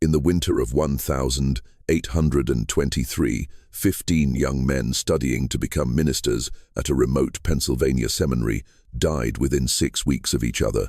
In the winter of 1823, 15 young men studying to become ministers at a remote Pennsylvania seminary died within 6 weeks of each other.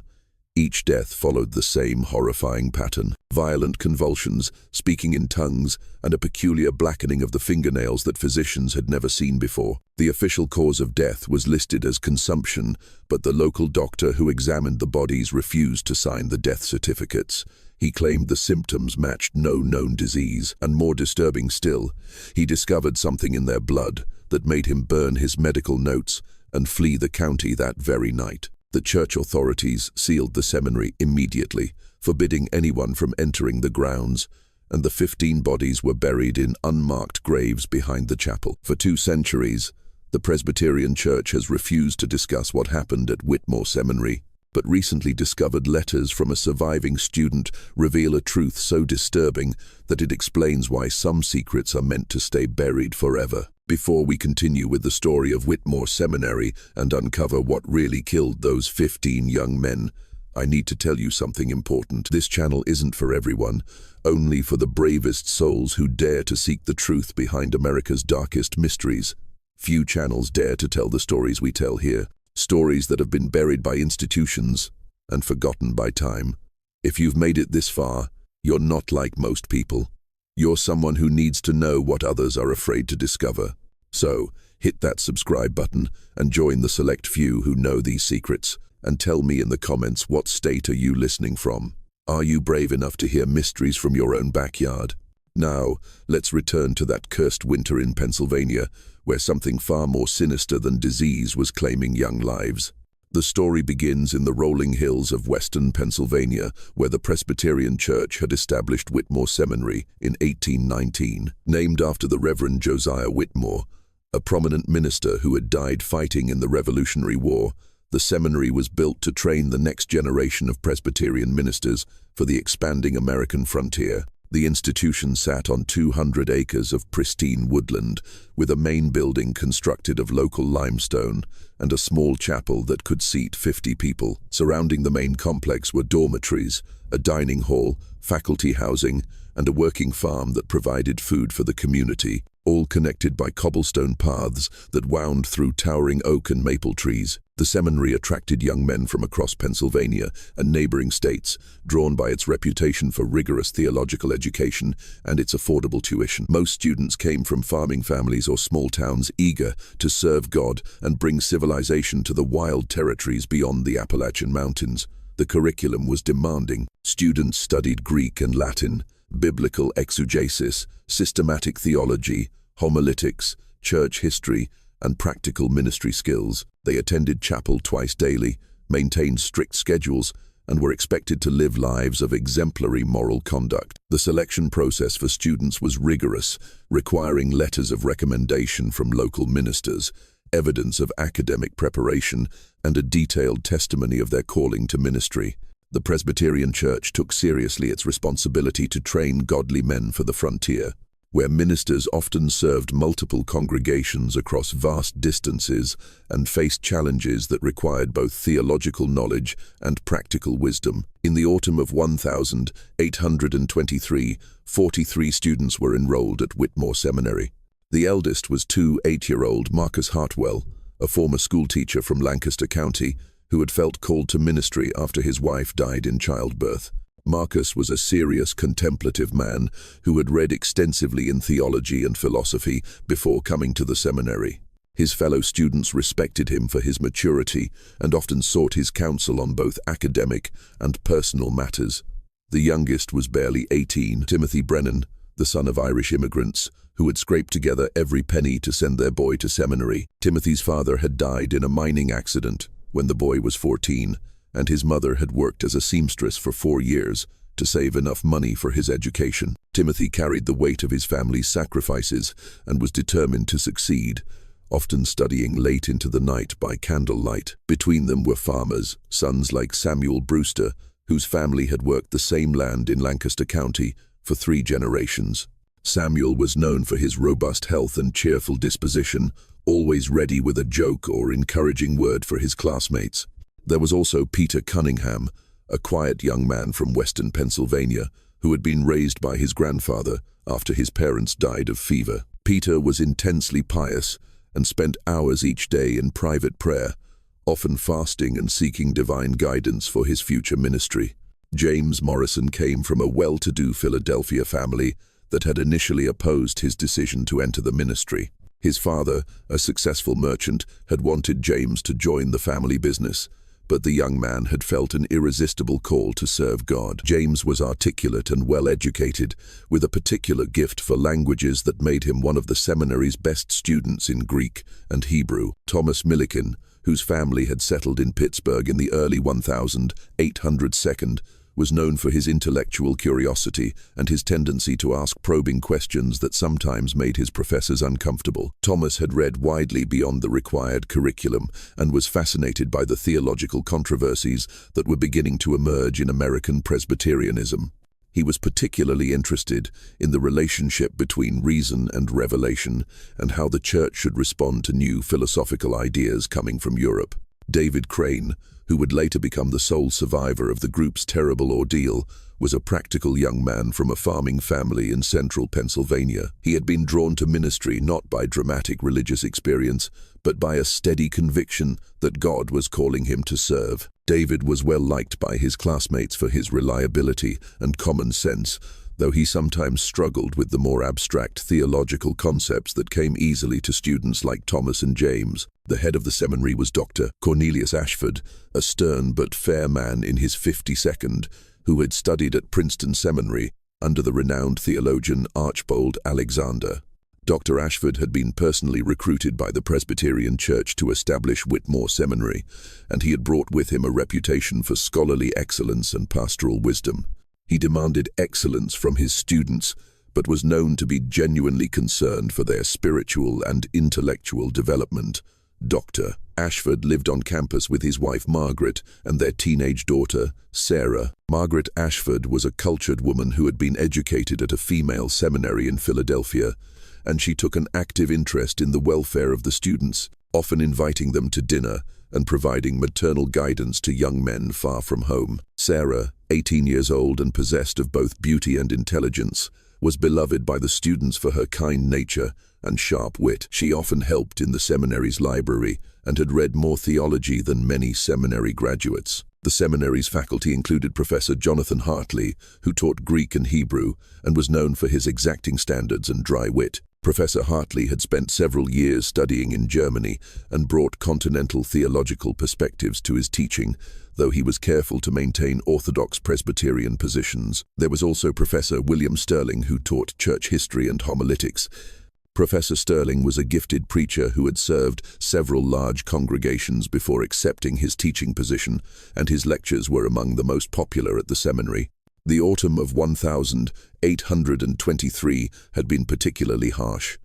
Each death followed the same horrifying pattern: violent convulsions, speaking in tongues, and a peculiar blackening of the fingernails that physicians had never seen before. The official cause of death was listed as consumption, but the local doctor who examined the bodies refused to sign the death certificates. He claimed the symptoms matched no known disease, and more disturbing still, he discovered something in their blood that made him burn his medical notes and flee the county that very night. The church authorities sealed the seminary immediately, forbidding anyone from entering the grounds, and the 15 bodies were buried in unmarked graves behind the chapel. For 2 centuries, the Presbyterian Church has refused to discuss what happened at Whitmore Seminary, but recently discovered letters from a surviving student reveal a truth so disturbing that it explains why some secrets are meant to stay buried forever. Before we continue with the story of Whitmore Seminary and uncover what really killed those 15 young men, I need to tell you something important. This channel isn't for everyone, only for the bravest souls who dare to seek the truth behind America's darkest mysteries. Few channels dare to tell the stories we tell here, stories that have been buried by institutions and forgotten by time. If you've made it this far, you're not like most people. You're someone who needs to know what others are afraid to discover. So, hit that subscribe button and join the select few who know these secrets, and tell me in the comments, what state are you listening from? Are you brave enough to hear mysteries from your own backyard? Now, let's return to that cursed winter in Pennsylvania, where something far more sinister than disease was claiming young lives. The story begins in the rolling hills of western Pennsylvania, where the Presbyterian Church had established Whitmore Seminary in 1819. Named after the Reverend Josiah Whitmore, a prominent minister who had died fighting in the Revolutionary War, the seminary was built to train the next generation of Presbyterian ministers for the expanding American frontier. The institution sat on 200 acres of pristine woodland, with a main building constructed of local limestone and a small chapel that could seat 50 people. Surrounding the main complex were dormitories, a dining hall, faculty housing, and a working farm that provided food for the community, all connected by cobblestone paths that wound through towering oak and maple trees. The seminary attracted young men from across Pennsylvania and neighboring states, drawn by its reputation for rigorous theological education and its affordable tuition. Most students came from farming families or small towns eager to serve God and bring civilization to the wild territories beyond the Appalachian Mountains. The curriculum was demanding. Students studied Greek and Latin, biblical exegesis, systematic theology, homiletics, church history, and practical ministry skills. They attended chapel twice daily, maintained strict schedules, and were expected to live lives of exemplary moral conduct. The selection process for students was rigorous, requiring letters of recommendation from local ministers, evidence of academic preparation, and a detailed testimony of their calling to ministry. The Presbyterian Church took seriously its responsibility to train godly men for the frontier, where ministers often served multiple congregations across vast distances and faced challenges that required both theological knowledge and practical wisdom. In the autumn of 1823, 43 students were enrolled at Whitmore Seminary. The eldest was 8-year-old Marcus Hartwell, a former schoolteacher from Lancaster County, who had felt called to ministry after his wife died in childbirth. Marcus was a serious, contemplative man who had read extensively in theology and philosophy before coming to the seminary. His fellow students respected him for his maturity and often sought his counsel on both academic and personal matters. The youngest was barely 18, Timothy Brennan, the son of Irish immigrants, who had scraped together every penny to send their boy to seminary. Timothy's father had died in a mining accident when the boy was 14, and his mother had worked as a seamstress for 4 years to save enough money for his education. Timothy carried the weight of his family's sacrifices and was determined to succeed, often studying late into the night by candlelight. Between them were farmers, sons like Samuel Brewster, whose family had worked the same land in Lancaster County for 3 generations. Samuel was known for his robust health and cheerful disposition, always ready with a joke or encouraging word for his classmates. There was also Peter Cunningham, a quiet young man from western Pennsylvania, who had been raised by his grandfather after his parents died of fever. Peter was intensely pious and spent hours each day in private prayer, often fasting and seeking divine guidance for his future ministry. James Morrison came from a well-to-do Philadelphia family that had initially opposed his decision to enter the ministry. His father, a successful merchant, had wanted James to join the family business, but the young man had felt an irresistible call to serve God. James was articulate and well-educated, with a particular gift for languages that made him one of the seminary's best students in Greek and Hebrew. Thomas Millikan, whose family had settled in Pittsburgh in the early 1800s, was known for his intellectual curiosity and his tendency to ask probing questions that sometimes made his professors uncomfortable. Thomas had read widely beyond the required curriculum and was fascinated by the theological controversies that were beginning to emerge in American Presbyterianism. He was particularly interested in the relationship between reason and revelation and how the church should respond to new philosophical ideas coming from Europe. David Crane, who would later become the sole survivor of the group's terrible ordeal, was a practical young man from a farming family in central Pennsylvania. He had been drawn to ministry not by dramatic religious experience, but by a steady conviction that God was calling him to serve. David was well liked by his classmates for his reliability and common sense, though he sometimes struggled with the more abstract theological concepts that came easily to students like Thomas and James. The head of the seminary was Dr. Cornelius Ashford, a stern but fair man in his 52nd, who had studied at Princeton Seminary under the renowned theologian Archbold Alexander. Dr. Ashford had been personally recruited by the Presbyterian Church to establish Whitmore Seminary, and he had brought with him a reputation for scholarly excellence and pastoral wisdom. He demanded excellence from his students, but was known to be genuinely concerned for their spiritual and intellectual development. Dr. Ashford lived on campus with his wife Margaret and their teenage daughter, Sarah. Margaret Ashford was a cultured woman who had been educated at a female seminary in Philadelphia, and she took an active interest in the welfare of the students, often inviting them to dinner and providing maternal guidance to young men far from home. Sarah, 18 years old and possessed of both beauty and intelligence, was beloved by the students for her kind nature and sharp wit. She often helped in the seminary's library and had read more theology than many seminary graduates. The seminary's faculty included Professor Jonathan Hartley, who taught Greek and Hebrew and was known for his exacting standards and dry wit. Professor Hartley had spent several years studying in Germany and brought continental theological perspectives to his teaching, though he was careful to maintain orthodox Presbyterian positions. There was also Professor William Sterling, who taught church history and homiletics. Professor Sterling was a gifted preacher who had served several large congregations before accepting his teaching position, and his lectures were among the most popular at the seminary. The autumn of 1823 had been particularly harsh.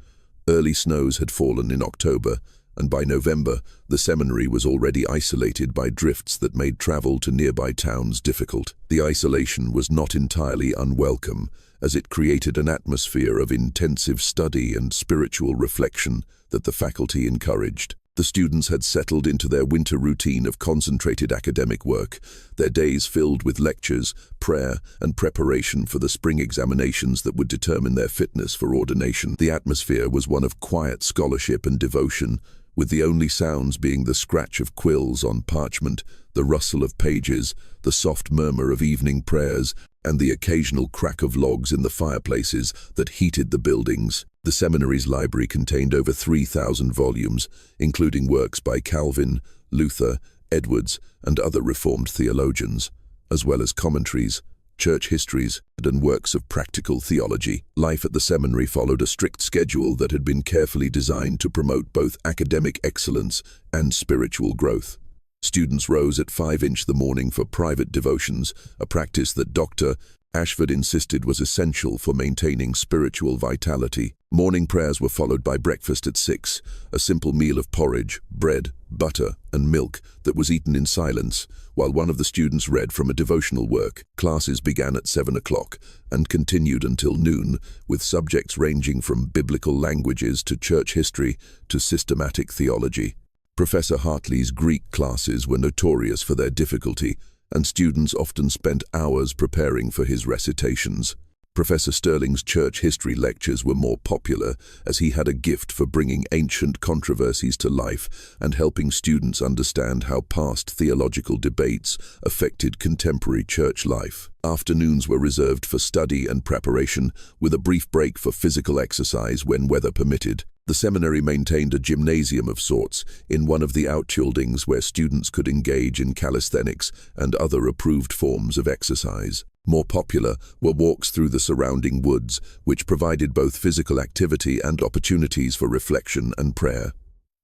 Early snows had fallen in October, and by November, the seminary was already isolated by drifts that made travel to nearby towns difficult. The isolation was not entirely unwelcome, as it created an atmosphere of intensive study and spiritual reflection that the faculty encouraged. The students had settled into their winter routine of concentrated academic work, their days filled with lectures, prayer, and preparation for the spring examinations that would determine their fitness for ordination. The atmosphere was one of quiet scholarship and devotion, with the only sounds being the scratch of quills on parchment, the rustle of pages, the soft murmur of evening prayers, and the occasional crack of logs in the fireplaces that heated the buildings. The seminary's library contained over 3,000 volumes, including works by Calvin, Luther, Edwards, and other Reformed theologians, as well as commentaries, church histories, and works of practical theology. Life at the seminary followed a strict schedule that had been carefully designed to promote both academic excellence and spiritual growth. Students rose at 5 the morning for private devotions, a practice that Dr. Ashford insisted was essential for maintaining spiritual vitality. Morning prayers were followed by breakfast at 6, a simple meal of porridge, bread, butter, and milk that was eaten in silence, while one of the students read from a devotional work. Classes began at 7 o'clock and continued until noon, with subjects ranging from biblical languages to church history to systematic theology. Professor Hartley's Greek classes were notorious for their difficulty, and students often spent hours preparing for his recitations. Professor Sterling's church history lectures were more popular as he had a gift for bringing ancient controversies to life and helping students understand how past theological debates affected contemporary church life. Afternoons were reserved for study and preparation, with a brief break for physical exercise when weather permitted. The seminary maintained a gymnasium of sorts in one of the outbuildings where students could engage in calisthenics and other approved forms of exercise. More popular were walks through the surrounding woods, which provided both physical activity and opportunities for reflection and prayer.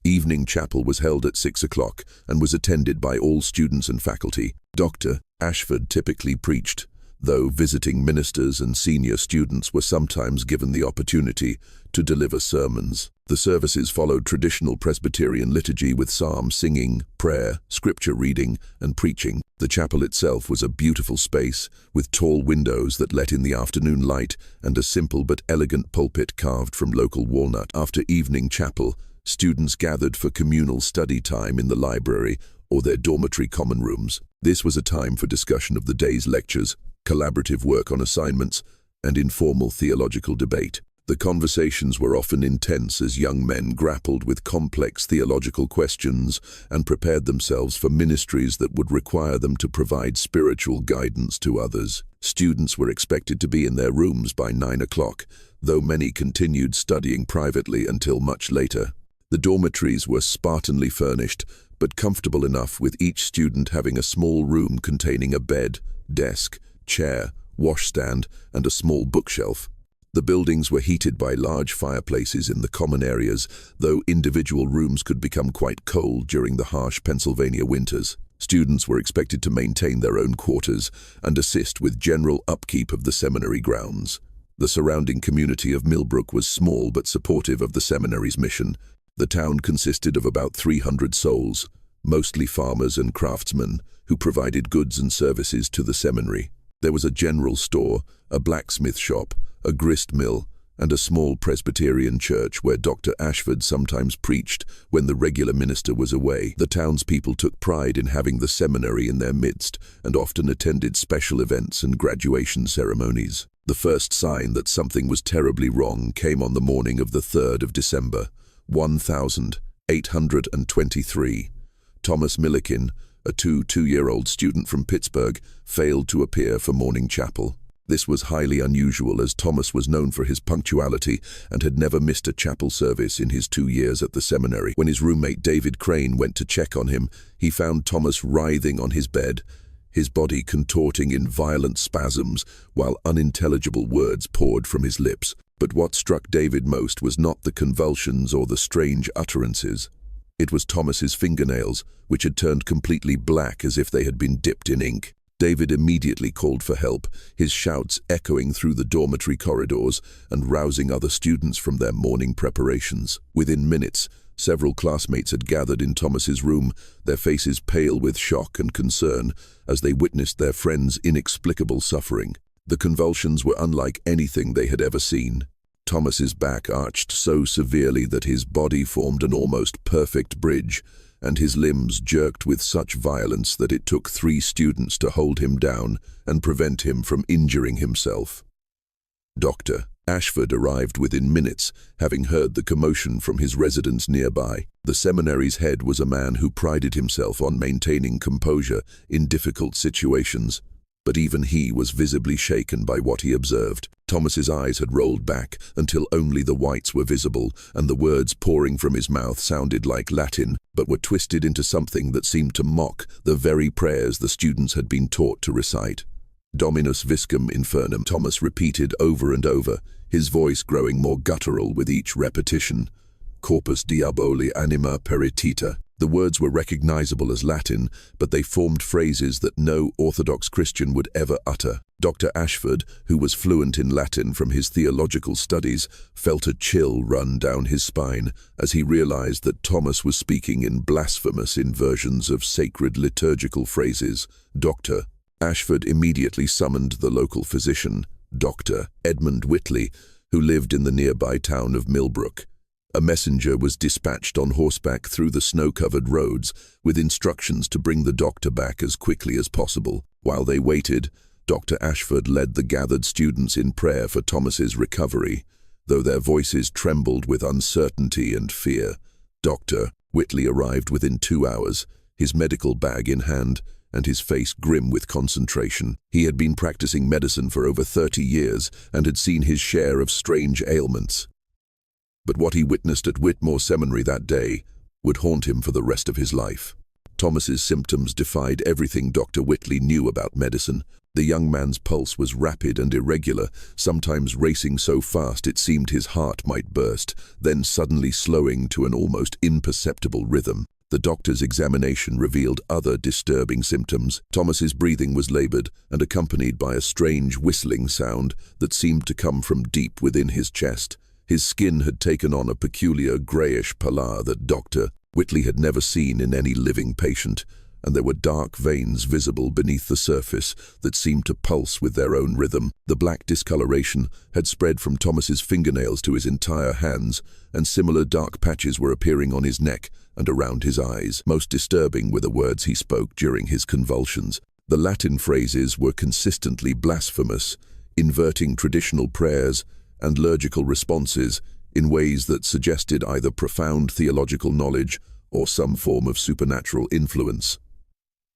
Evening chapel was held at 6 o'clock and was attended by all students and faculty. Dr. Ashford typically preached, though visiting ministers and senior students were sometimes given the opportunity to deliver sermons. The services followed traditional Presbyterian liturgy with psalm singing, prayer, scripture reading, and preaching. The chapel itself was a beautiful space, with tall windows that let in the afternoon light and a simple but elegant pulpit carved from local walnut. After evening chapel, students gathered for communal study time in the library or their dormitory common rooms. This was a time for discussion of the day's lectures, collaborative work on assignments, and informal theological debate. The conversations were often intense as young men grappled with complex theological questions and prepared themselves for ministries that would require them to provide spiritual guidance to others. Students were expected to be in their rooms by 9 o'clock, though many continued studying privately until much later. The dormitories were spartanly furnished, but comfortable enough, with each student having a small room containing a bed, desk, chair, washstand, and a small bookshelf. The buildings were heated by large fireplaces in the common areas, though individual rooms could become quite cold during the harsh Pennsylvania winters. Students were expected to maintain their own quarters and assist with general upkeep of the seminary grounds. The surrounding community of Millbrook was small but supportive of the seminary's mission. The town consisted of about 300 souls, mostly farmers and craftsmen, who provided goods and services to the seminary. There was a general store, a blacksmith shop, a grist mill, and a small Presbyterian church where Dr. Ashford sometimes preached when the regular minister was away. The townspeople took pride in having the seminary in their midst and often attended special events and graduation ceremonies. The first sign that something was terribly wrong came on the morning of the 3rd of December, 1823. Thomas Milliken, a two-year-old student from Pittsburgh, failed to appear for morning chapel. This was highly unusual, as Thomas was known for his punctuality and had never missed a chapel service in his 2 years at the seminary. When his roommate David Crane went to check on him, he found Thomas writhing on his bed, his body contorting in violent spasms while unintelligible words poured from his lips. But what struck David most was not the convulsions or the strange utterances. It was Thomas's fingernails, which had turned completely black as if they had been dipped in ink. David immediately called for help, his shouts echoing through the dormitory corridors and rousing other students from their morning preparations. Within minutes, several classmates had gathered in Thomas's room, their faces pale with shock and concern as they witnessed their friend's inexplicable suffering. The convulsions were unlike anything they had ever seen. Thomas's back arched so severely that his body formed an almost perfect bridge, and his limbs jerked with such violence that it took 3 students to hold him down and prevent him from injuring himself. Dr. Ashford arrived within minutes, having heard the commotion from his residence nearby. The seminary's head was a man who prided himself on maintaining composure in difficult situations, but even he was visibly shaken by what he observed. Thomas's eyes had rolled back until only the whites were visible, and the words pouring from his mouth sounded like Latin, but were twisted into something that seemed to mock the very prayers the students had been taught to recite. Dominus viscum infernum, Thomas repeated over and over, his voice growing more guttural with each repetition. Corpus diaboli anima peritita. The words were recognizable as Latin, but they formed phrases that no Orthodox Christian would ever utter. Dr. Ashford, who was fluent in Latin from his theological studies, felt a chill run down his spine as he realized that Thomas was speaking in blasphemous inversions of sacred liturgical phrases. Dr. Ashford immediately summoned the local physician, Dr. Edmund Whitley, who lived in the nearby town of Millbrook. A messenger was dispatched on horseback through the snow-covered roads with instructions to bring the doctor back as quickly as possible. While they waited, Dr. Ashford led the gathered students in prayer for Thomas's recovery, though their voices trembled with uncertainty and fear. Dr. Whitley arrived within 2 hours, his medical bag in hand, and his face grim with concentration. He had been practicing medicine for over 30 years and had seen his share of strange ailments. But what he witnessed at Whitmore Seminary that day would haunt him for the rest of his life. Thomas's symptoms defied everything Dr. Whitley knew about medicine. The young man's pulse was rapid and irregular, sometimes racing so fast it seemed his heart might burst, then suddenly slowing to an almost imperceptible rhythm. The doctor's examination revealed other disturbing symptoms. Thomas's breathing was labored and accompanied by a strange whistling sound that seemed to come from deep within his chest. His skin had taken on a peculiar grayish pallor that Dr. Whitley had never seen in any living patient, and there were dark veins visible beneath the surface that seemed to pulse with their own rhythm. The black discoloration had spread from Thomas's fingernails to his entire hands, and similar dark patches were appearing on his neck and around his eyes. Most disturbing were the words he spoke during his convulsions. The Latin phrases were consistently blasphemous, inverting traditional prayers and liturgical responses in ways that suggested either profound theological knowledge or some form of supernatural influence.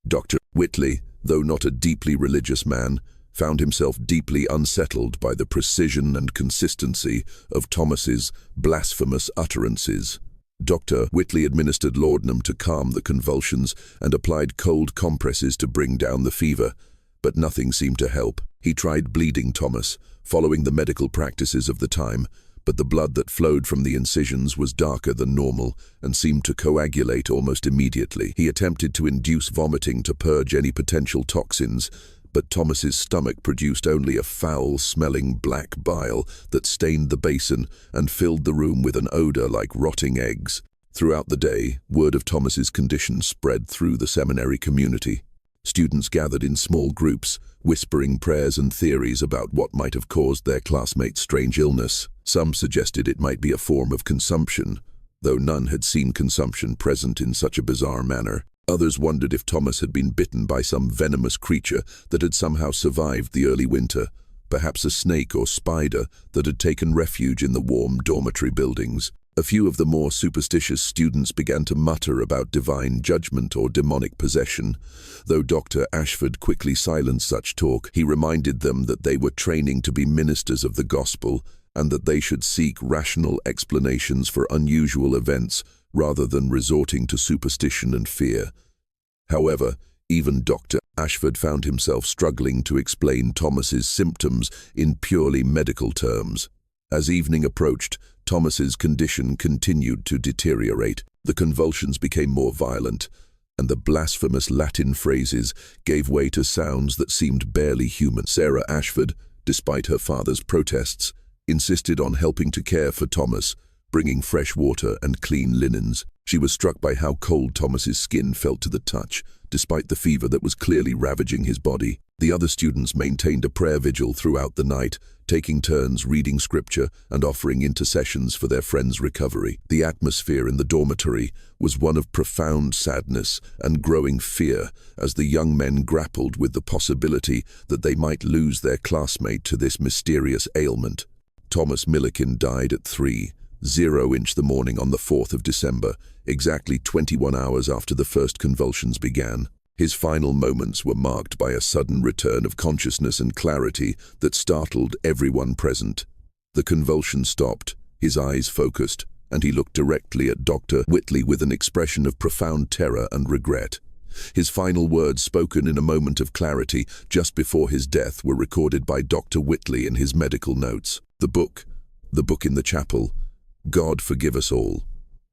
Dr. Whitley, though not a deeply religious man, found himself deeply unsettled by the precision and consistency of Thomas's blasphemous utterances. Dr. Whitley administered laudanum to calm the convulsions and applied cold compresses to bring down the fever, but nothing seemed to help. He tried bleeding Thomas, following the medical practices of the time, but the blood that flowed from the incisions was darker than normal and seemed to coagulate almost immediately. He attempted to induce vomiting to purge any potential toxins, but Thomas's stomach produced only a foul-smelling black bile that stained the basin and filled the room with an odor like rotting eggs. Throughout the day, word of Thomas's condition spread through the seminary community. Students gathered in small groups, whispering prayers and theories about what might have caused their classmates' strange illness. Some suggested it might be a form of consumption, though none had seen consumption present in such a bizarre manner. Others wondered if Thomas had been bitten by some venomous creature that had somehow survived the early winter, perhaps a snake or spider that had taken refuge in the warm dormitory buildings. A few of the more superstitious students began to mutter about divine judgment or demonic possession. Though Dr. Ashford quickly silenced such talk, he reminded them that they were training to be ministers of the gospel and that they should seek rational explanations for unusual events rather than resorting to superstition and fear. However, even Dr. Ashford found himself struggling to explain Thomas's symptoms in purely medical terms. As evening approached, Thomas's condition continued to deteriorate. The convulsions became more violent, and the blasphemous Latin phrases gave way to sounds that seemed barely human. Sarah Ashford, despite her father's protests, insisted on helping to care for Thomas, bringing fresh water and clean linens. She was struck by how cold Thomas's skin felt to the touch, despite the fever that was clearly ravaging his body. The other students maintained a prayer vigil throughout the night, taking turns reading scripture and offering intercessions for their friend's recovery. The atmosphere in the dormitory was one of profound sadness and growing fear as the young men grappled with the possibility that they might lose their classmate to this mysterious ailment. Thomas Milliken died at 3:00 the morning on the 4th of December, exactly 21 hours after the first convulsions began. His final moments were marked by a sudden return of consciousness and clarity that startled everyone present. The convulsion stopped, his eyes focused, and he looked directly at Dr. Whitley with an expression of profound terror and regret. His final words, spoken in a moment of clarity just before his death, were recorded by Dr. Whitley in his medical notes. The book in the chapel, God forgive us all.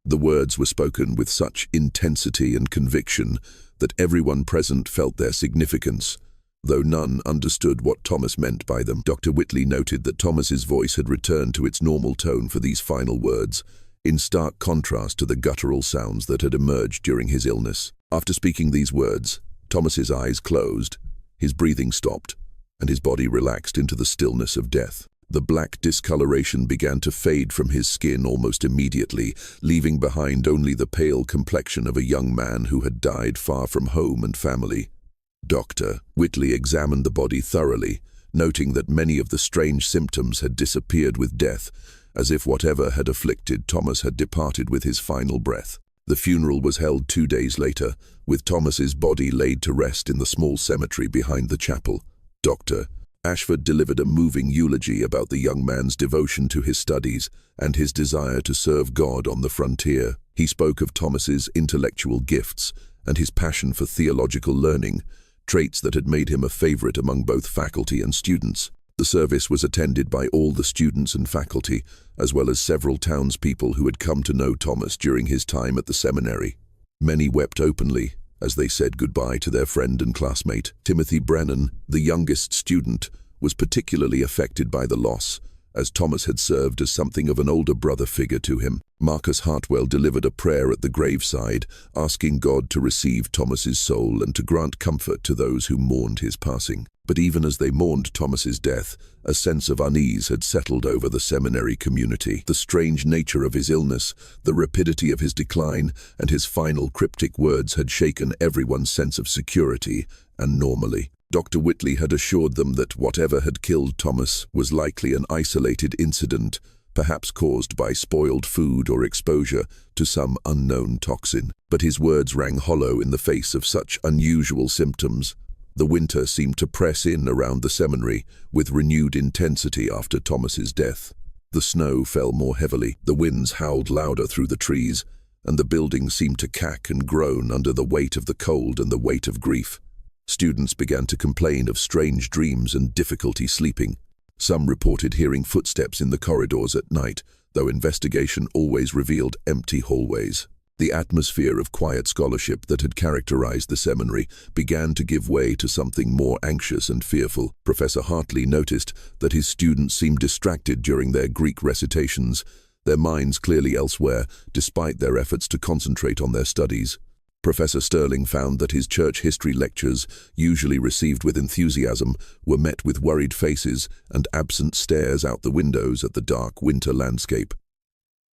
The words were spoken with such intensity and conviction that everyone present felt their significance, though none understood what Thomas meant by them. Dr. Whitley noted that Thomas's voice had returned to its normal tone for these final words, in stark contrast to the guttural sounds that had emerged during his illness. After speaking these words, Thomas's eyes closed, his breathing stopped, and his body relaxed into the stillness of death. The black discoloration began to fade from his skin almost immediately, leaving behind only the pale complexion of a young man who had died far from home and family. Dr. Whitley examined the body thoroughly, noting that many of the strange symptoms had disappeared with death, as if whatever had afflicted Thomas had departed with his final breath. The funeral was held 2 days later, with Thomas's body laid to rest in the small cemetery behind the chapel. Dr. Ashford delivered a moving eulogy about the young man's devotion to his studies and his desire to serve God on the frontier. He spoke of Thomas's intellectual gifts and his passion for theological learning, traits that had made him a favorite among both faculty and students. The service was attended by all the students and faculty, as well as several townspeople who had come to know Thomas during his time at the seminary. Many wept openly as they said goodbye to their friend and classmate. Timothy Brennan, the youngest student, was particularly affected by the loss, as Thomas had served as something of an older brother figure to him. Marcus Hartwell delivered a prayer at the graveside, asking God to receive Thomas's soul and to grant comfort to those who mourned his passing. But even as they mourned Thomas's death, a sense of unease had settled over the seminary community. The strange nature of his illness, the rapidity of his decline, and his final cryptic words had shaken everyone's sense of security and normality. Dr. Whitley had assured them that whatever had killed Thomas was likely an isolated incident, perhaps caused by spoiled food or exposure to some unknown toxin. But his words rang hollow in the face of such unusual symptoms. The winter seemed to press in around the seminary with renewed intensity after Thomas's death. The snow fell more heavily, the winds howled louder through the trees, and the buildings seemed to cack and groan under the weight of the cold and the weight of grief. Students began to complain of strange dreams and difficulty sleeping. Some reported hearing footsteps in the corridors at night, though investigation always revealed empty hallways. The atmosphere of quiet scholarship that had characterized the seminary began to give way to something more anxious and fearful. Professor Hartley noticed that his students seemed distracted during their Greek recitations, their minds clearly elsewhere, despite their efforts to concentrate on their studies. Professor Sterling found that his church history lectures, usually received with enthusiasm, were met with worried faces and absent stares out the windows at the dark winter landscape.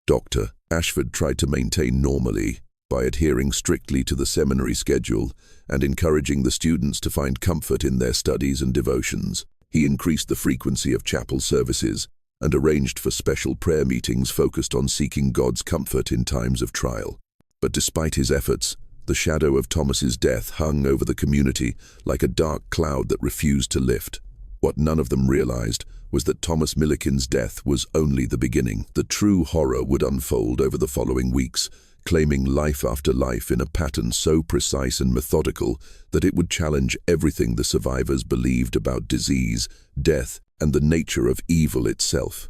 Dr. Ashford tried to maintain normality by adhering strictly to the seminary schedule and encouraging the students to find comfort in their studies and devotions. He increased the frequency of chapel services and arranged for special prayer meetings focused on seeking God's comfort in times of trial. But despite his efforts, the shadow of Thomas's death hung over the community like a dark cloud that refused to lift. What none of them realized was that Thomas Milliken's death was only the beginning. The true horror would unfold over the following weeks, claiming life after life in a pattern so precise and methodical that it would challenge everything the survivors believed about disease, death, and the nature of evil itself.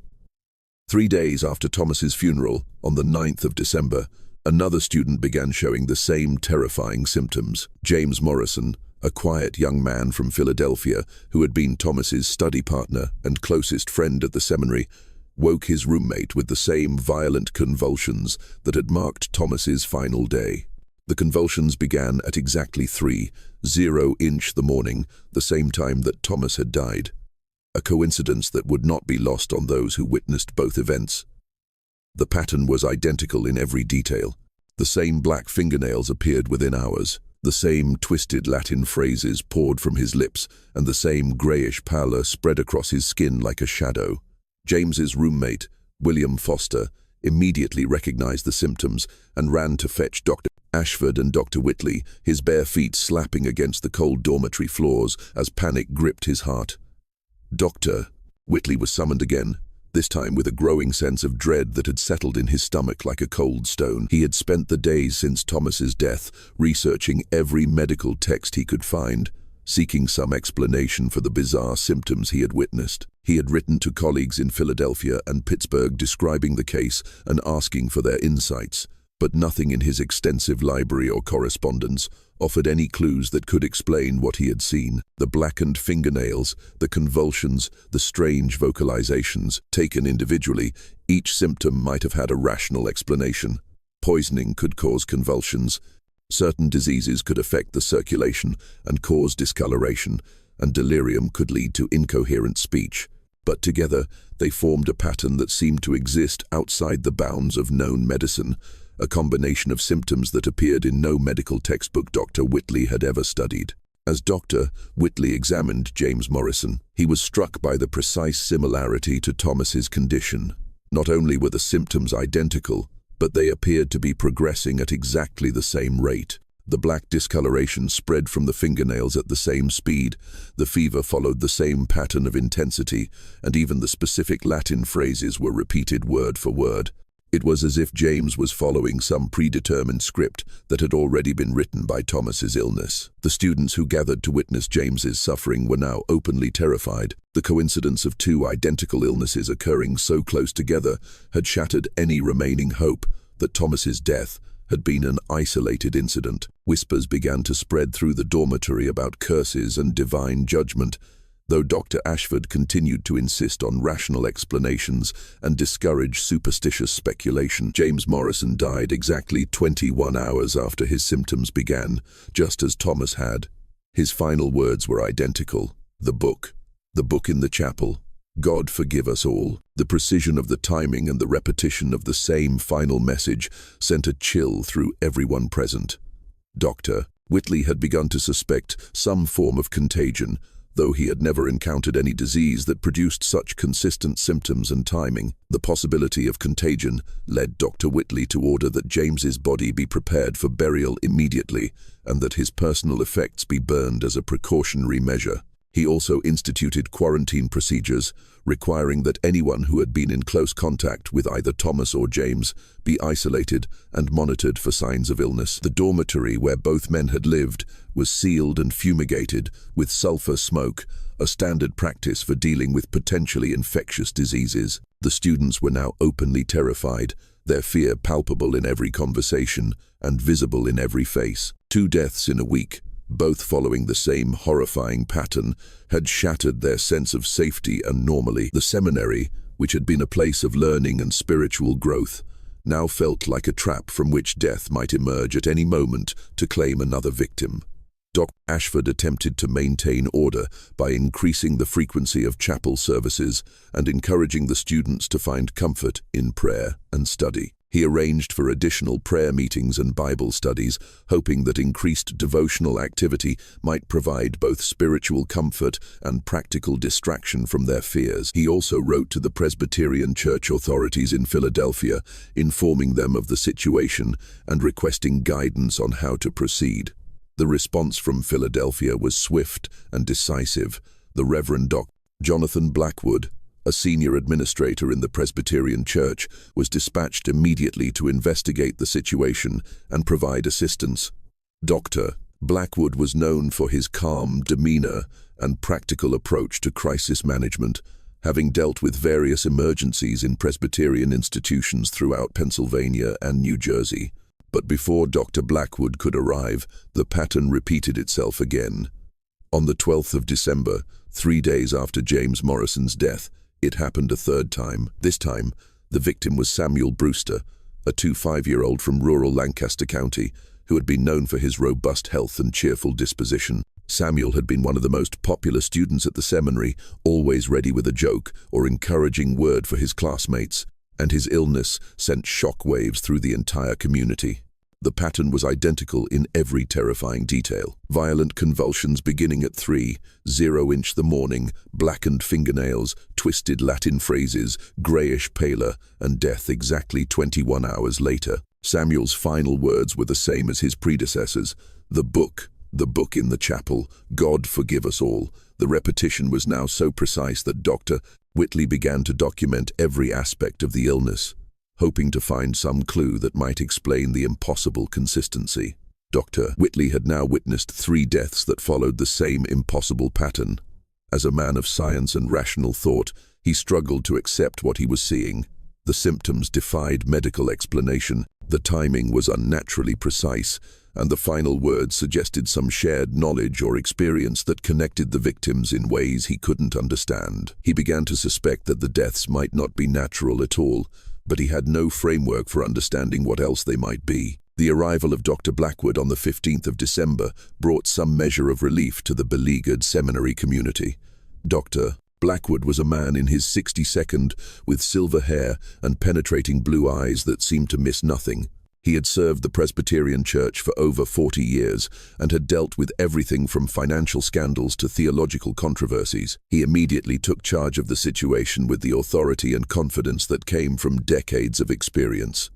3 days after Thomas's funeral, on the 9th of December, another student began showing the same terrifying symptoms. James Morrison, a quiet young man from Philadelphia who had been Thomas's study partner and closest friend at the seminary, woke his roommate with the same violent convulsions that had marked Thomas's final day. The convulsions began at exactly 3:00 the morning, the same time that Thomas had died. A coincidence that would not be lost on those who witnessed both events. The pattern was identical in every detail. The same black fingernails appeared within hours. The same twisted Latin phrases poured from his lips, and the same grayish pallor spread across his skin like a shadow. James's roommate, William Foster, immediately recognized the symptoms and ran to fetch Dr. Ashford and Dr. Whitley, his bare feet slapping against the cold dormitory floors as panic gripped his heart. Dr. Whitley was summoned again, this time with a growing sense of dread that had settled in his stomach like a cold stone. He had spent the days since Thomas's death researching every medical text he could find, seeking some explanation for the bizarre symptoms he had witnessed. He had written to colleagues in Philadelphia and Pittsburgh describing the case and asking for their insights, but nothing in his extensive library or correspondence offered any clues that could explain what he had seen. The blackened fingernails, the convulsions, the strange vocalizations, taken individually, each symptom might have had a rational explanation. Poisoning could cause convulsions. Certain diseases could affect the circulation and cause discoloration, and delirium could lead to incoherent speech. but together they formed a pattern that seemed to exist outside the bounds of known medicine, a combination of symptoms that appeared in no medical textbook Dr. Whitley had ever studied. As Dr. Whitley examined James Morrison, he was struck by the precise similarity to Thomas's condition. Not only were the symptoms identical, but they appeared to be progressing at exactly the same rate. The black discoloration spread from the fingernails at the same speed, the fever followed the same pattern of intensity, and even the specific Latin phrases were repeated word for word. It was as if James was following some predetermined script that had already been written by Thomas's illness. The students who gathered to witness James's suffering were now openly terrified. The coincidence of two identical illnesses occurring so close together had shattered any remaining hope that Thomas's death had been an isolated incident. Whispers began to spread through the dormitory about curses and divine judgment, though Dr. Ashford continued to insist on rational explanations and discourage superstitious speculation. James Morrison died exactly 21 hours after his symptoms began, just as Thomas had. His final words were identical. The book in the chapel. God forgive us all. The precision of the timing and the repetition of the same final message sent a chill through everyone present. Dr. Whitley had begun to suspect some form of contagion, though he had never encountered any disease that produced such consistent symptoms and timing. The possibility of contagion led Dr. Whitley to order that James's body be prepared for burial immediately and that his personal effects be burned as a precautionary measure. He also instituted quarantine procedures, requiring that anyone who had been in close contact with either Thomas or James be isolated and monitored for signs of illness. The dormitory where both men had lived was sealed and fumigated with sulfur smoke, a standard practice for dealing with potentially infectious diseases. The students were now openly terrified, their fear palpable in every conversation and visible in every face. 2 deaths in a week, both following the same horrifying pattern, had shattered their sense of safety and normalcy. The seminary, which had been a place of learning and spiritual growth, now felt like a trap from which death might emerge at any moment to claim another victim. Dr. Ashford attempted to maintain order by increasing the frequency of chapel services and encouraging the students to find comfort in prayer and study. He arranged for additional prayer meetings and Bible studies, hoping that increased devotional activity might provide both spiritual comfort and practical distraction from their fears. He also wrote to the Presbyterian Church authorities in Philadelphia, informing them of the situation and requesting guidance on how to proceed. The response from Philadelphia was swift and decisive. The Reverend Dr. Jonathan Blackwood, a senior administrator in the Presbyterian Church, was dispatched immediately to investigate the situation and provide assistance. Dr. Blackwood was known for his calm demeanor and practical approach to crisis management, having dealt with various emergencies in Presbyterian institutions throughout Pennsylvania and New Jersey. But before Dr. Blackwood could arrive, the pattern repeated itself again. On the 12th of December, 3 days after James Morrison's death, it happened a third time. This time, the victim was Samuel Brewster, a 5-year-old from rural Lancaster County, who had been known for his robust health and cheerful disposition. Samuel had been one of the most popular students at the seminary, always ready with a joke or encouraging word for his classmates, and his illness sent shock waves through the entire community. The pattern was identical in every terrifying detail. Violent convulsions beginning at 3:00 the morning, blackened fingernails, twisted Latin phrases, grayish pallor, and death exactly 21 hours later. Samuel's final words were the same as his predecessors. The book in the chapel, God forgive us all. The repetition was now so precise that Dr. Whitley began to document every aspect of the illness, hoping to find some clue that might explain the impossible consistency. Dr. Whitley had now witnessed 3 deaths that followed the same impossible pattern. As a man of science and rational thought, he struggled to accept what he was seeing. The symptoms defied medical explanation, the timing was unnaturally precise, and the final words suggested some shared knowledge or experience that connected the victims in ways he couldn't understand. He began to suspect that the deaths might not be natural at all, but he had no framework for understanding what else they might be. The arrival of Dr. Blackwood on the 15th of December brought some measure of relief to the beleaguered seminary community. Dr. Blackwood was a man in his 62nd, with silver hair and penetrating blue eyes that seemed to miss nothing. He had served the Presbyterian Church for over 40 years and had dealt with everything from financial scandals to theological controversies. He immediately took charge of the situation with the authority and confidence that came from decades of experience.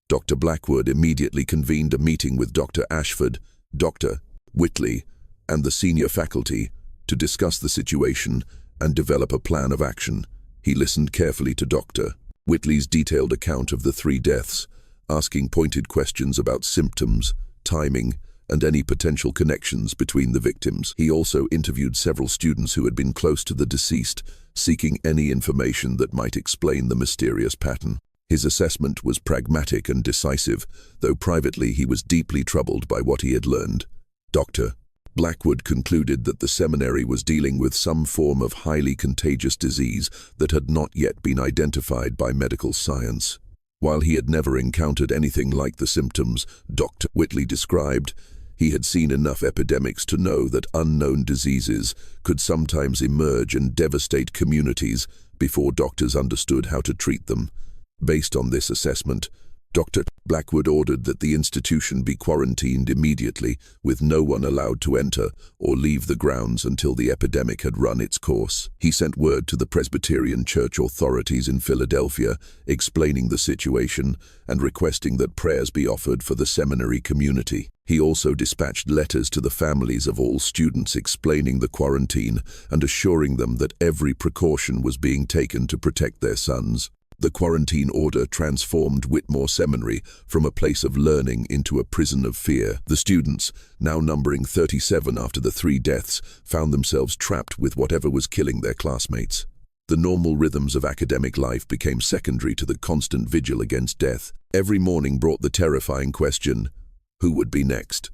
Dr. Blackwood immediately convened a meeting with Dr. Ashford, Dr. Whitley, and the senior faculty to discuss the situation and develop a plan of action. He listened carefully to Dr. Whitley's detailed account of the 3 deaths, asking pointed questions about symptoms, timing, and any potential connections between the victims. He also interviewed several students who had been close to the deceased, seeking any information that might explain the mysterious pattern. His assessment was pragmatic and decisive, though privately he was deeply troubled by what he had learned. Dr. Blackwood concluded that the seminary was dealing with some form of highly contagious disease that had not yet been identified by medical science. While he had never encountered anything like the symptoms Dr. Whitley described, he had seen enough epidemics to know that unknown diseases could sometimes emerge and devastate communities before doctors understood how to treat them. Based on this assessment, Dr. Blackwood ordered that the institution be quarantined immediately, with no one allowed to enter or leave the grounds until the epidemic had run its course. He sent word to the Presbyterian Church authorities in Philadelphia, explaining the situation and requesting that prayers be offered for the seminary community. He also dispatched letters to the families of all students explaining the quarantine and assuring them that every precaution was being taken to protect their sons. The quarantine order transformed Whitmore Seminary from a place of learning into a prison of fear. The students, now numbering 37 after the 3 deaths, found themselves trapped with whatever was killing their classmates. The normal rhythms of academic life became secondary to the constant vigil against death. Every morning brought the terrifying question, who would be next?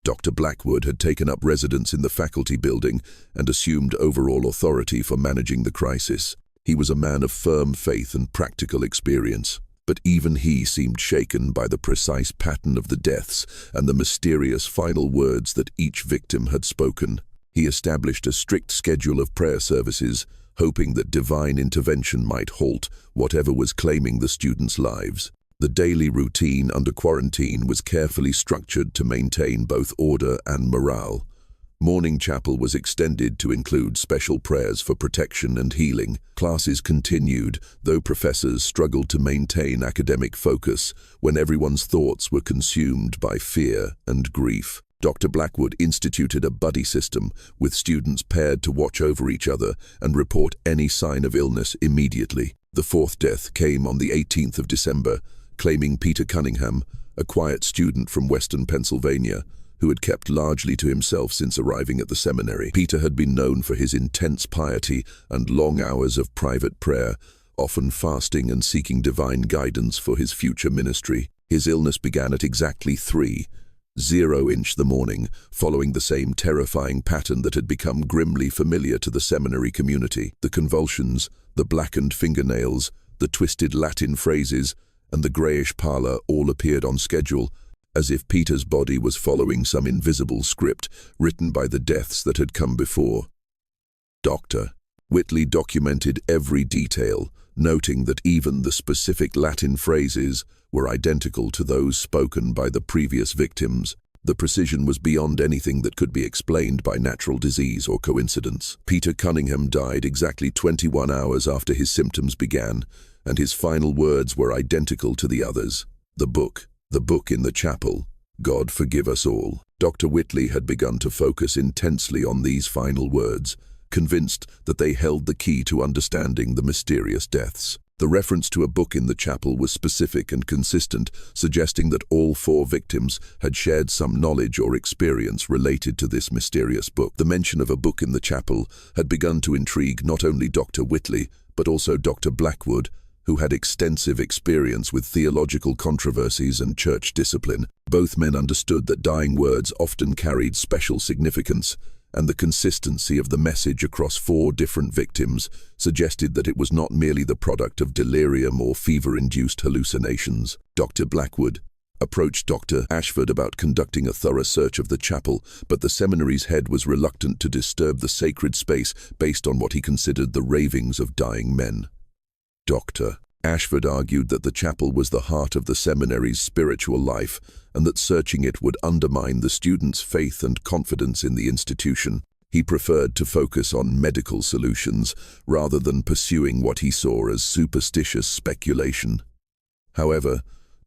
Dr. Blackwood had taken up residence in the faculty building and assumed overall authority for managing the crisis. He was a man of firm faith and practical experience, but even he seemed shaken by the precise pattern of the deaths and the mysterious final words that each victim had spoken. He established a strict schedule of prayer services, hoping that divine intervention might halt whatever was claiming the students' lives. The daily routine under quarantine was carefully structured to maintain both order and morale. Morning chapel was extended to include special prayers for protection and healing. Classes continued, though professors struggled to maintain academic focus when everyone's thoughts were consumed by fear and grief. Dr. Blackwood instituted a buddy system, with students paired to watch over each other and report any sign of illness immediately. The 4th death came on the 18th of December, claiming Peter Cunningham, a quiet student from Western Pennsylvania, who had kept largely to himself since arriving at the seminary. Peter had been known for his intense piety and long hours of private prayer, often fasting and seeking divine guidance for his future ministry. His illness began at exactly 3:00 the morning, following the same terrifying pattern that had become grimly familiar to the seminary community. The convulsions, the blackened fingernails, the twisted Latin phrases, and the greyish pallor all appeared on schedule, as if Peter's body was following some invisible script written by the deaths that had come before. Dr. Whitley documented every detail, noting that even the specific Latin phrases were identical to those spoken by the previous victims. The precision was beyond anything that could be explained by natural disease or coincidence. Peter Cunningham died exactly 21 hours after his symptoms began, and his final words were identical to the others. The book in the chapel, God forgive us all. Dr. Whitley had begun to focus intensely on these final words, convinced that they held the key to understanding the mysterious deaths. The reference to a book in the chapel was specific and consistent, suggesting that all 4 victims had shared some knowledge or experience related to this mysterious book. The mention of a book in the chapel had begun to intrigue not only Dr. Whitley, but also Dr. Blackwood, who had extensive experience with theological controversies and church discipline. Both men understood that dying words often carried special significance, and the consistency of the message across 4 different victims suggested that it was not merely the product of delirium or fever-induced hallucinations. Dr. Blackwood, approached Dr. Ashford about conducting a thorough search of the chapel, but the seminary's head was reluctant to disturb the sacred space based on what he considered the ravings of dying men. Dr. Ashford argued that the chapel was the heart of the seminary's spiritual life and that searching it would undermine the students' faith and confidence in the institution. He preferred to focus on medical solutions rather than pursuing what he saw as superstitious speculation. However,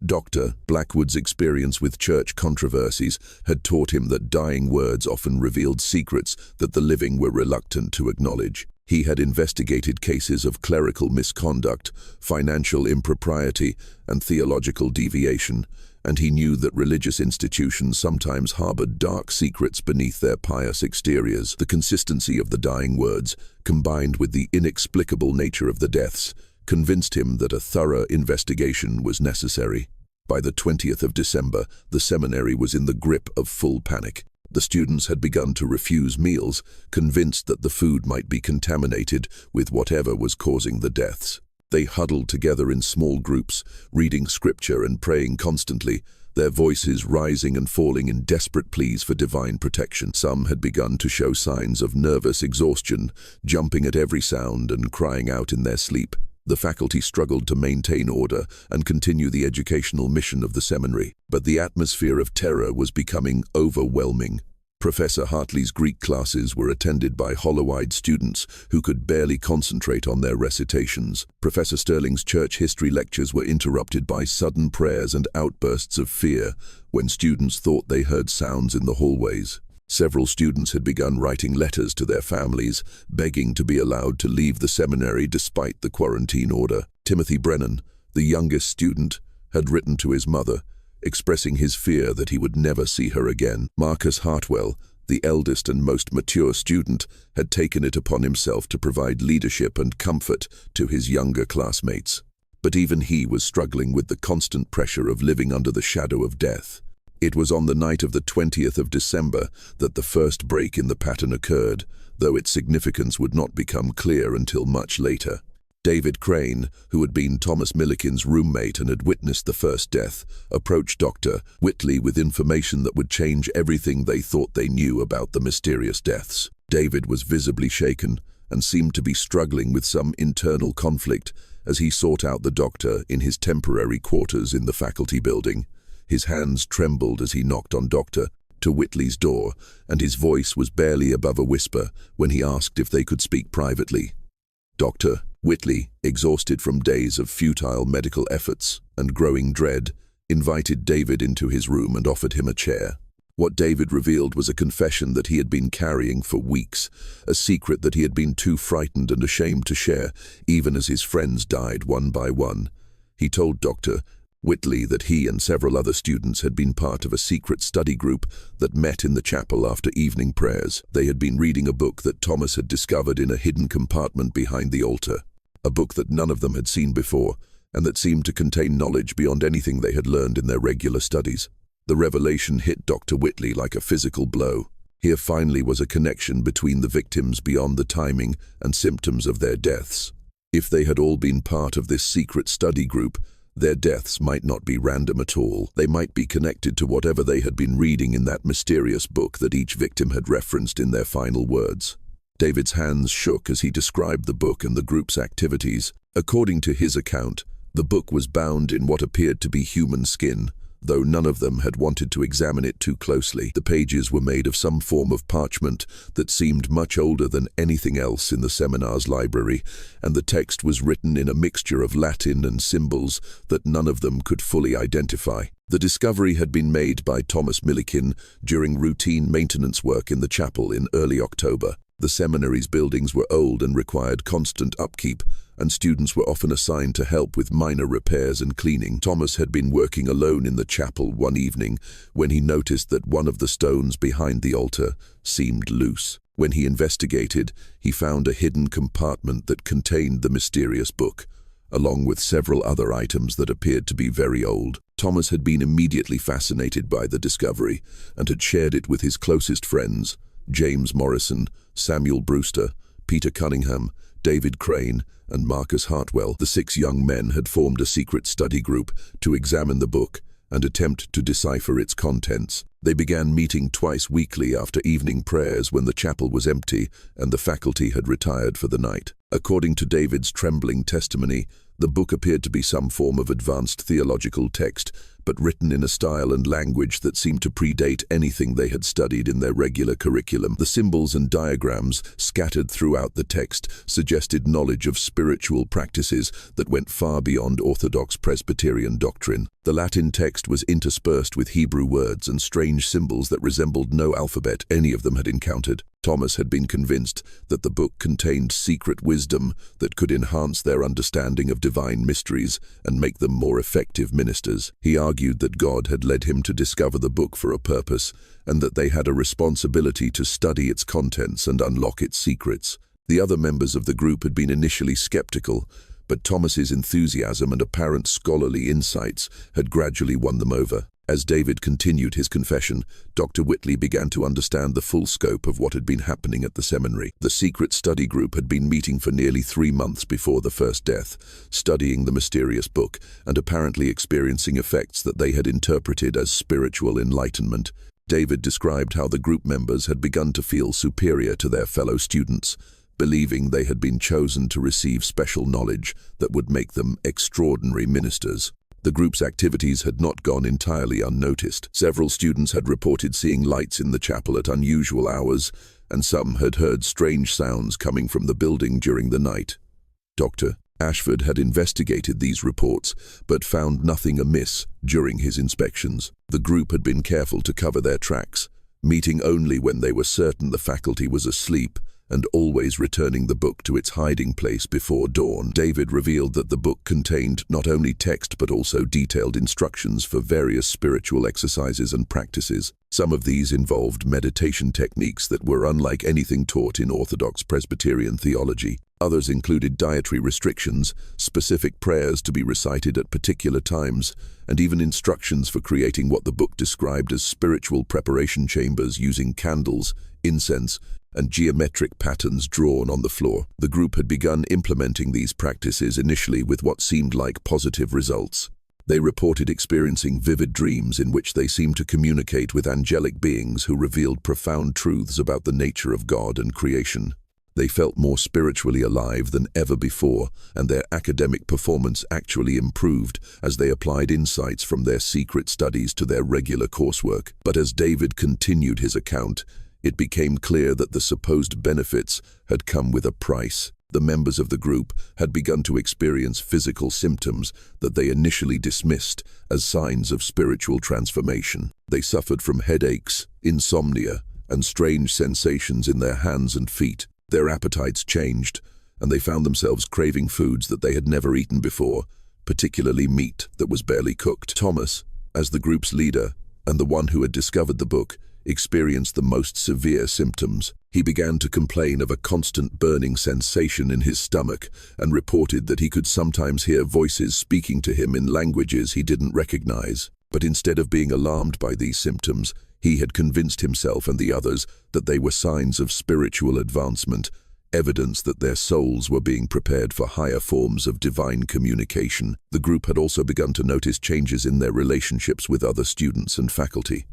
Dr. Blackwood's experience with church controversies had taught him that dying words often revealed secrets that the living were reluctant to acknowledge. He had investigated cases of clerical misconduct, financial impropriety, and theological deviation, and he knew that religious institutions sometimes harbored dark secrets beneath their pious exteriors. The consistency of the dying words, combined with the inexplicable nature of the deaths, convinced him that a thorough investigation was necessary. By the 20th of December, the seminary was in the grip of full panic. The students had begun to refuse meals, convinced that the food might be contaminated with whatever was causing the deaths. They huddled together in small groups, reading scripture and praying constantly, their voices rising and falling in desperate pleas for divine protection. Some had begun to show signs of nervous exhaustion, jumping at every sound and crying out in their sleep. The faculty struggled to maintain order and continue the educational mission of the seminary, but the atmosphere of terror was becoming overwhelming. Professor Hartley's Greek classes were attended by hollow-eyed students who could barely concentrate on their recitations. Professor Sterling's church history lectures were interrupted by sudden prayers and outbursts of fear when students thought they heard sounds in the hallways. Several students had begun writing letters to their families, begging to be allowed to leave the seminary despite the quarantine order. Timothy Brennan, the youngest student, had written to his mother, expressing his fear that he would never see her again. Marcus Hartwell, the eldest and most mature student, had taken it upon himself to provide leadership and comfort to his younger classmates. But even he was struggling with the constant pressure of living under the shadow of death. It was on the night of the 20th of December that the first break in the pattern occurred, though its significance would not become clear until much later. David Crane, who had been Thomas Milliken's roommate and had witnessed the first death, approached Dr. Whitley with information that would change everything they thought they knew about the mysterious deaths. David was visibly shaken and seemed to be struggling with some internal conflict as he sought out the doctor in his temporary quarters in the faculty building. His hands trembled as he knocked on Dr. Whitley's door, and his voice was barely above a whisper when he asked if they could speak privately. Dr. Whitley, exhausted from days of futile medical efforts and growing dread, invited David into his room and offered him a chair. What David revealed was a confession that he had been carrying for weeks, a secret that he had been too frightened and ashamed to share, even as his friends died one by one. He told Dr. Whitley that he and several other students had been part of a secret study group that met in the chapel after evening prayers. They had been reading a book that Thomas had discovered in a hidden compartment behind the altar, a book that none of them had seen before, and that seemed to contain knowledge beyond anything they had learned in their regular studies. The revelation hit Dr. Whitley like a physical blow. Here finally was a connection between the victims beyond the timing and symptoms of their deaths. If they had all been part of this secret study group, their deaths might not be random at all. They might be connected to whatever they had been reading in that mysterious book that each victim had referenced in their final words. David's hands shook as he described the book and the group's activities. According to his account, the book was bound in what appeared to be human skin, though none of them had wanted to examine it too closely. The pages were made of some form of parchment that seemed much older than anything else in the seminar's library, and the text was written in a mixture of Latin and symbols that none of them could fully identify. The discovery had been made by Thomas Milliken during routine maintenance work in the chapel in early October. The seminary's buildings were old and required constant upkeep, and students were often assigned to help with minor repairs and cleaning. Thomas had been working alone in the chapel one evening when he noticed that one of the stones behind the altar seemed loose. When he investigated, he found a hidden compartment that contained the mysterious book, along with several other items that appeared to be very old. Thomas had been immediately fascinated by the discovery and had shared it with his closest friends, James Morrison, Samuel Brewster, Peter Cunningham, David Crane, and Marcus Hartwell. The 6 young men had formed a secret study group to examine the book and attempt to decipher its contents. They began meeting twice weekly after evening prayers when the chapel was empty and the faculty had retired for the night. According to David's trembling testimony, the book appeared to be some form of advanced theological text, but written in a style and language that seemed to predate anything they had studied in their regular curriculum. The symbols and diagrams scattered throughout the text suggested knowledge of spiritual practices that went far beyond Orthodox Presbyterian doctrine. The Latin text was interspersed with Hebrew words and strange symbols that resembled no alphabet any of them had encountered. Thomas had been convinced that the book contained secret wisdom that could enhance their understanding of divine mysteries and make them more effective ministers. He argued that God had led him to discover the book for a purpose, and that they had a responsibility to study its contents and unlock its secrets. The other members of the group had been initially skeptical, but Thomas's enthusiasm and apparent scholarly insights had gradually won them over. As David continued his confession, Dr. Whitley began to understand the full scope of what had been happening at the seminary. The secret study group had been meeting for nearly 3 months before the first death, studying the mysterious book and apparently experiencing effects that they had interpreted as spiritual enlightenment. David described how the group members had begun to feel superior to their fellow students, believing they had been chosen to receive special knowledge that would make them extraordinary ministers. The group's activities had not gone entirely unnoticed. Several students had reported seeing lights in the chapel at unusual hours, and some had heard strange sounds coming from the building during the night. Dr. Ashford had investigated these reports, but found nothing amiss during his inspections. The group had been careful to cover their tracks, meeting only when they were certain the faculty was asleep, and always returning the book to its hiding place before dawn. David revealed that the book contained not only text but also detailed instructions for various spiritual exercises and practices. Some of these involved meditation techniques that were unlike anything taught in Orthodox Presbyterian theology. Others included dietary restrictions, specific prayers to be recited at particular times, and even instructions for creating what the book described as spiritual preparation chambers using candles, incense, and geometric patterns drawn on the floor. The group had begun implementing these practices initially with what seemed like positive results. They reported experiencing vivid dreams in which they seemed to communicate with angelic beings who revealed profound truths about the nature of God and creation. They felt more spiritually alive than ever before, and their academic performance actually improved as they applied insights from their secret studies to their regular coursework. But as David continued his account, it became clear that the supposed benefits had come with a price. The members of the group had begun to experience physical symptoms that they initially dismissed as signs of spiritual transformation. They suffered from headaches, insomnia, and strange sensations in their hands and feet. Their appetites changed, and they found themselves craving foods that they had never eaten before, particularly meat that was barely cooked. Thomas, as the group's leader and the one who had discovered the book, experienced the most severe symptoms. He began to complain of a constant burning sensation in his stomach and reported that he could sometimes hear voices speaking to him in languages he didn't recognize. But instead of being alarmed by these symptoms, he had convinced himself and the others that they were signs of spiritual advancement, evidence that their souls were being prepared for higher forms of divine communication. The group had also begun to notice changes in their relationships with other students and faculty.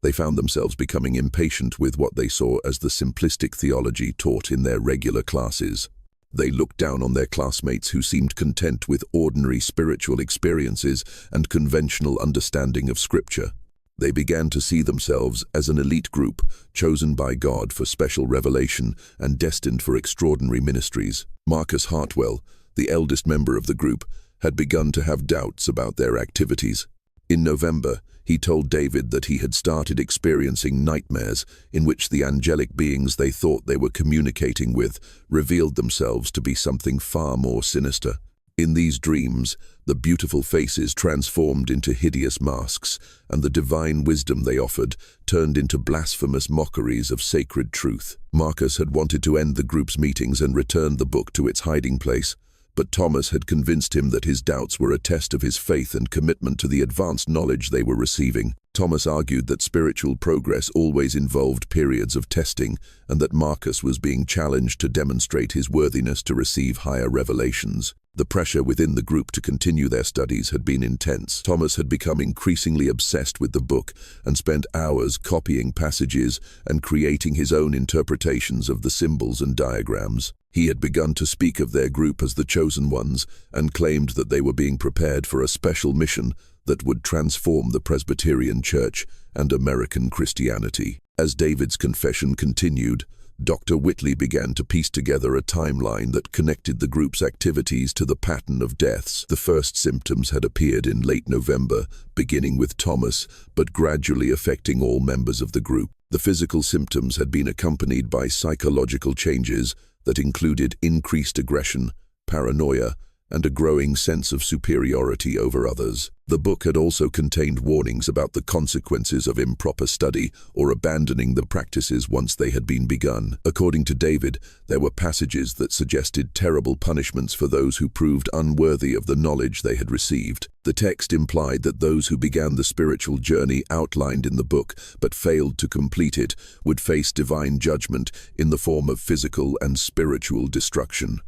They found themselves becoming impatient with what they saw as the simplistic theology taught in their regular classes. They looked down on their classmates who seemed content with ordinary spiritual experiences and conventional understanding of Scripture. They began to see themselves as an elite group, chosen by God for special revelation and destined for extraordinary ministries. Marcus Hartwell, the eldest member of the group, had begun to have doubts about their activities. In November, he told David that he had started experiencing nightmares in which the angelic beings they thought they were communicating with revealed themselves to be something far more sinister. In these dreams, the beautiful faces transformed into hideous masks, and the divine wisdom they offered turned into blasphemous mockeries of sacred truth. Marcus had wanted to end the group's meetings and return the book to its hiding place, but Thomas had convinced him that his doubts were a test of his faith and commitment to the advanced knowledge they were receiving. Thomas argued that spiritual progress always involved periods of testing, and that Marcus was being challenged to demonstrate his worthiness to receive higher revelations. The pressure within the group to continue their studies had been intense. Thomas had become increasingly obsessed with the book and spent hours copying passages and creating his own interpretations of the symbols and diagrams. He had begun to speak of their group as the chosen ones and claimed that they were being prepared for a special mission that would transform the Presbyterian Church and American Christianity. As David's confession continued, Dr. Whitley began to piece together a timeline that connected the group's activities to the pattern of deaths. The first symptoms had appeared in late November, beginning with Thomas, but gradually affecting all members of the group. The physical symptoms had been accompanied by psychological changes that included increased aggression, paranoia, and a growing sense of superiority over others. The book had also contained warnings about the consequences of improper study or abandoning the practices once they had been begun. According to David, there were passages that suggested terrible punishments for those who proved unworthy of the knowledge they had received. The text implied that those who began the spiritual journey outlined in the book but failed to complete it would face divine judgment in the form of physical and spiritual destruction.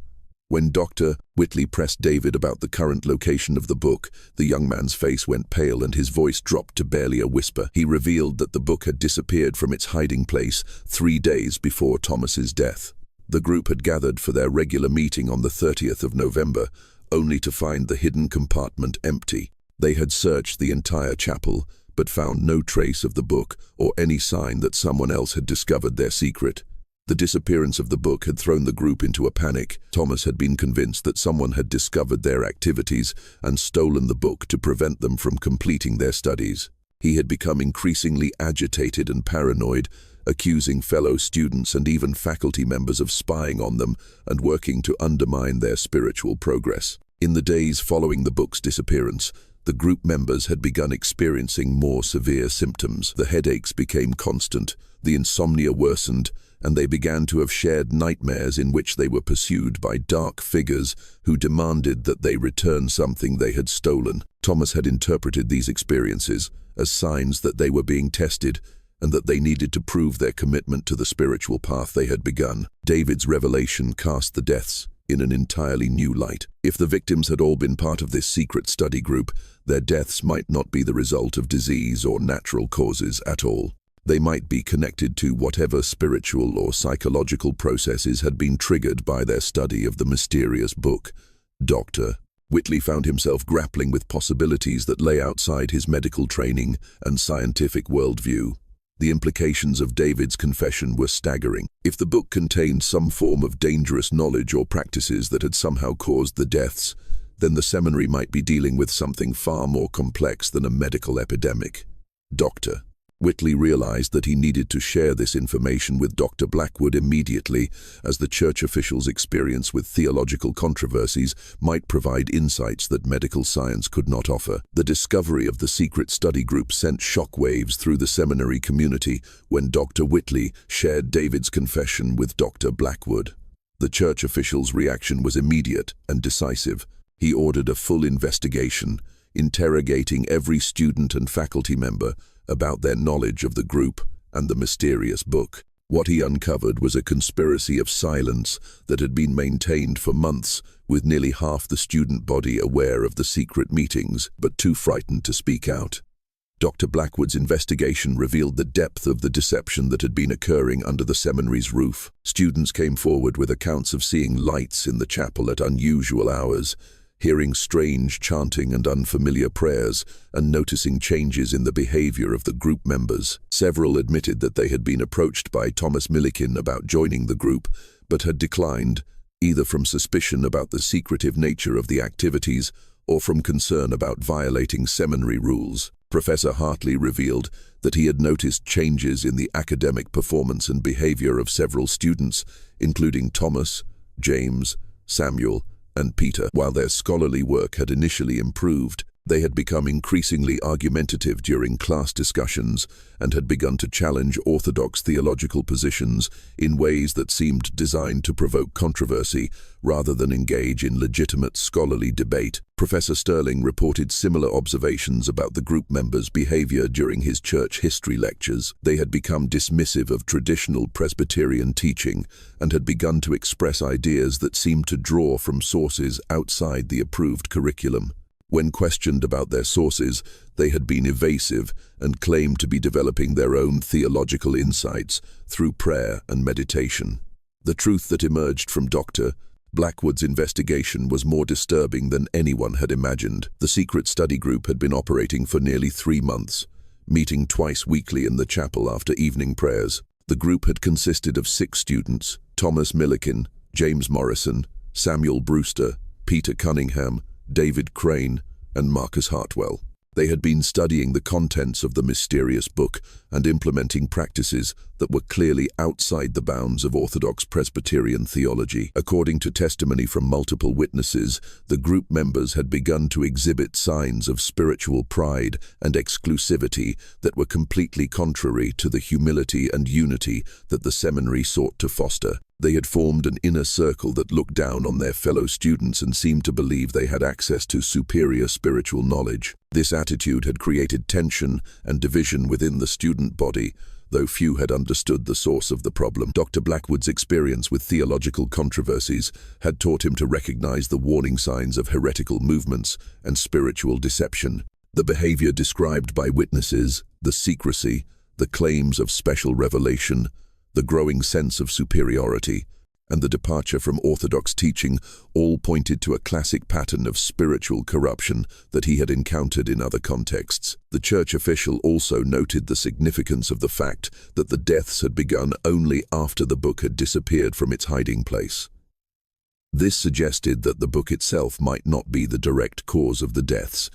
When Dr. Whitley pressed David about the current location of the book, the young man's face went pale and his voice dropped to barely a whisper. He revealed that the book had disappeared from its hiding place 3 days before Thomas's death. The group had gathered for their regular meeting on the 30th of November, only to find the hidden compartment empty. They had searched the entire chapel, but found no trace of the book or any sign that someone else had discovered their secret. The disappearance of the book had thrown the group into a panic. Thomas had been convinced that someone had discovered their activities and stolen the book to prevent them from completing their studies. He had become increasingly agitated and paranoid, accusing fellow students and even faculty members of spying on them and working to undermine their spiritual progress. In the days following the book's disappearance, the group members had begun experiencing more severe symptoms. The headaches became constant, the insomnia worsened, and they began to have shared nightmares in which they were pursued by dark figures who demanded that they return something they had stolen. Thomas had interpreted these experiences as signs that they were being tested and that they needed to prove their commitment to the spiritual path they had begun. David's revelation cast the deaths in an entirely new light. If the victims had all been part of this secret study group, their deaths might not be the result of disease or natural causes at all. They might be connected to whatever spiritual or psychological processes had been triggered by their study of the mysterious book. Dr. Whitley found himself grappling with possibilities that lay outside his medical training and scientific worldview. The implications of David's confession were staggering. If the book contained some form of dangerous knowledge or practices that had somehow caused the deaths, then the seminary might be dealing with something far more complex than a medical epidemic. Dr. Whitley realized that he needed to share this information with Dr. Blackwood immediately, as the church officials' experience with theological controversies might provide insights that medical science could not offer. The discovery of the secret study group sent shockwaves through the seminary community when Dr. Whitley shared David's confession with Dr. Blackwood. The church officials' reaction was immediate and decisive. He ordered a full investigation, interrogating every student and faculty member about their knowledge of the group and the mysterious book. What he uncovered was a conspiracy of silence that had been maintained for months, with nearly half the student body aware of the secret meetings, but too frightened to speak out. Dr. Blackwood's investigation revealed the depth of the deception that had been occurring under the seminary's roof. Students came forward with accounts of seeing lights in the chapel at unusual hours, hearing strange chanting and unfamiliar prayers, and noticing changes in the behavior of the group members. Several admitted that they had been approached by Thomas Millikin about joining the group, but had declined, either from suspicion about the secretive nature of the activities or from concern about violating seminary rules. Professor Hartley revealed that he had noticed changes in the academic performance and behavior of several students, including Thomas, James, Samuel, and Peter. While their scholarly work had initially improved, They had become increasingly argumentative during class discussions and had begun to challenge orthodox theological positions in ways that seemed designed to provoke controversy rather than engage in legitimate scholarly debate. Professor Sterling reported similar observations about the group members' behavior during his church history lectures. They had become dismissive of traditional Presbyterian teaching and had begun to express ideas that seemed to draw from sources outside the approved curriculum. When questioned about their sources, they had been evasive and claimed to be developing their own theological insights through prayer and meditation. The truth that emerged from Dr. Blackwood's investigation was more disturbing than anyone had imagined. The secret study group had been operating for nearly 3 months, meeting twice weekly in the chapel after evening prayers. The group had consisted of 6 students: Thomas Milliken, James Morrison, Samuel Brewster, Peter Cunningham, David Crane, and Marcus Hartwell. They had been studying the contents of the mysterious book and implementing practices that were clearly outside the bounds of Orthodox Presbyterian theology. According to testimony from multiple witnesses, the group members had begun to exhibit signs of spiritual pride and exclusivity that were completely contrary to the humility and unity that the seminary sought to foster. They had formed an inner circle that looked down on their fellow students and seemed to believe they had access to superior spiritual knowledge. This attitude had created tension and division within the student body, though few had understood the source of the problem. Dr. Blackwood's experience with theological controversies had taught him to recognize the warning signs of heretical movements and spiritual deception. The behavior described by witnesses, the secrecy, the claims of special revelation, the growing sense of superiority, and the departure from orthodox teaching all pointed to a classic pattern of spiritual corruption that he had encountered in other contexts. The church official also noted the significance of the fact that the deaths had begun only after the book had disappeared from its hiding place. This suggested that the book itself might not be the direct cause of the deaths,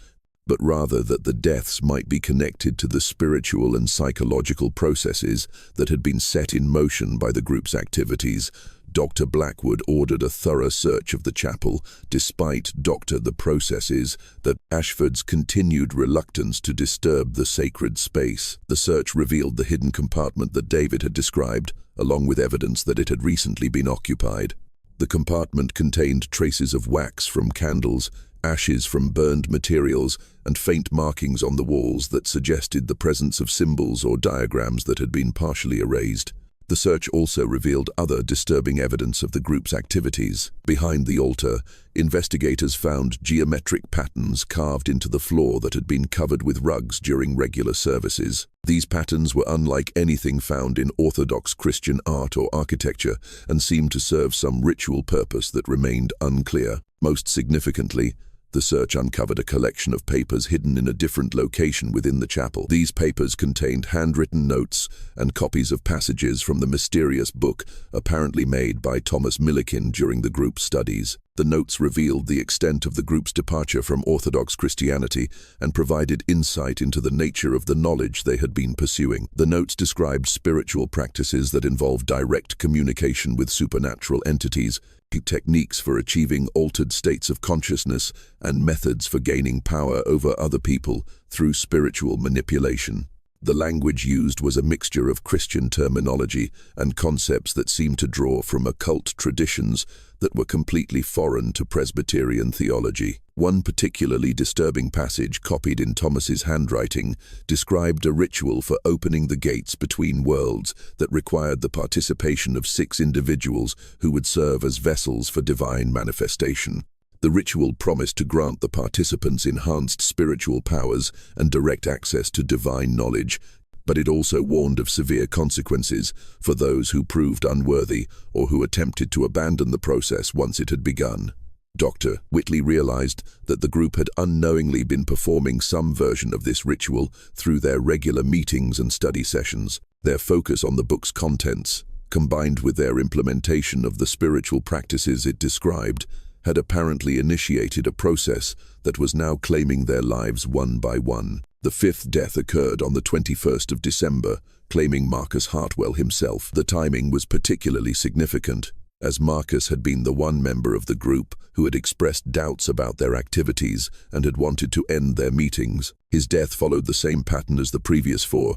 but rather that the deaths might be connected to the spiritual and psychological processes that had been set in motion by the group's activities. Dr. Blackwood ordered a thorough search of the chapel, despite the processes that Ashford's continued reluctance to disturb the sacred space. The search revealed the hidden compartment that David had described, along with evidence that it had recently been occupied. The compartment contained traces of wax from candles, ashes from burned materials, and faint markings on the walls that suggested the presence of symbols or diagrams that had been partially erased. The search also revealed other disturbing evidence of the group's activities. Behind the altar, investigators found geometric patterns carved into the floor that had been covered with rugs during regular services. These patterns were unlike anything found in Orthodox Christian art or architecture and seemed to serve some ritual purpose that remained unclear. Most significantly, the search uncovered a collection of papers hidden in a different location within the chapel. These papers contained handwritten notes and copies of passages from the mysterious book apparently made by Thomas Milliken during the group's studies. The notes revealed the extent of the group's departure from Orthodox Christianity and provided insight into the nature of the knowledge they had been pursuing. The notes described spiritual practices that involved direct communication with supernatural entities, techniques for achieving altered states of consciousness, and methods for gaining power over other people through spiritual manipulation. The language used was a mixture of Christian terminology and concepts that seemed to draw from occult traditions that were completely foreign to Presbyterian theology. One particularly disturbing passage, copied in Thomas's handwriting, described a ritual for opening the gates between worlds that required the participation of 6 individuals who would serve as vessels for divine manifestation. The ritual promised to grant the participants enhanced spiritual powers and direct access to divine knowledge, but it also warned of severe consequences for those who proved unworthy or who attempted to abandon the process once it had begun. Dr. Whitley realized that the group had unknowingly been performing some version of this ritual through their regular meetings and study sessions. Their focus on the book's contents, combined with their implementation of the spiritual practices it described, had apparently initiated a process that was now claiming their lives one by one. The 5th death occurred on the 21st of December, claiming Marcus Hartwell himself. The timing was particularly significant, as Marcus had been the one member of the group who had expressed doubts about their activities and had wanted to end their meetings. His death followed the same pattern as the previous four,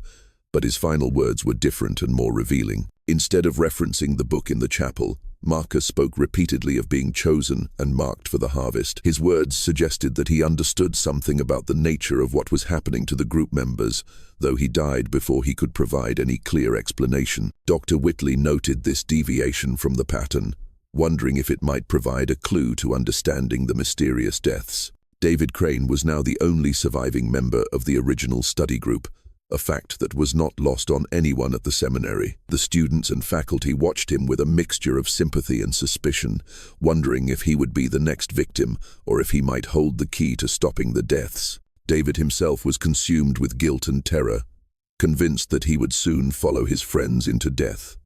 but his final words were different and more revealing. Instead of referencing the book in the chapel, Marcus spoke repeatedly of being chosen and marked for the harvest. His words suggested that he understood something about the nature of what was happening to the group members, though he died before he could provide any clear explanation. Dr. Whitley noted this deviation from the pattern, wondering if it might provide a clue to understanding the mysterious deaths. David Crane was now the only surviving member of the original study group, a fact that was not lost on anyone at the seminary. The students and faculty watched him with a mixture of sympathy and suspicion, wondering if he would be the next victim or if he might hold the key to stopping the deaths. David himself was consumed with guilt and terror, convinced that he would soon follow his friends into death.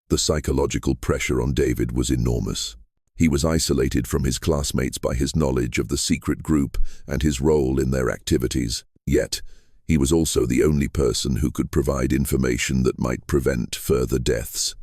The psychological pressure on David was enormous. He was isolated from his classmates by his knowledge of the secret group and his role in their activities. Yet, he was also the only person who could provide information that might prevent further deaths.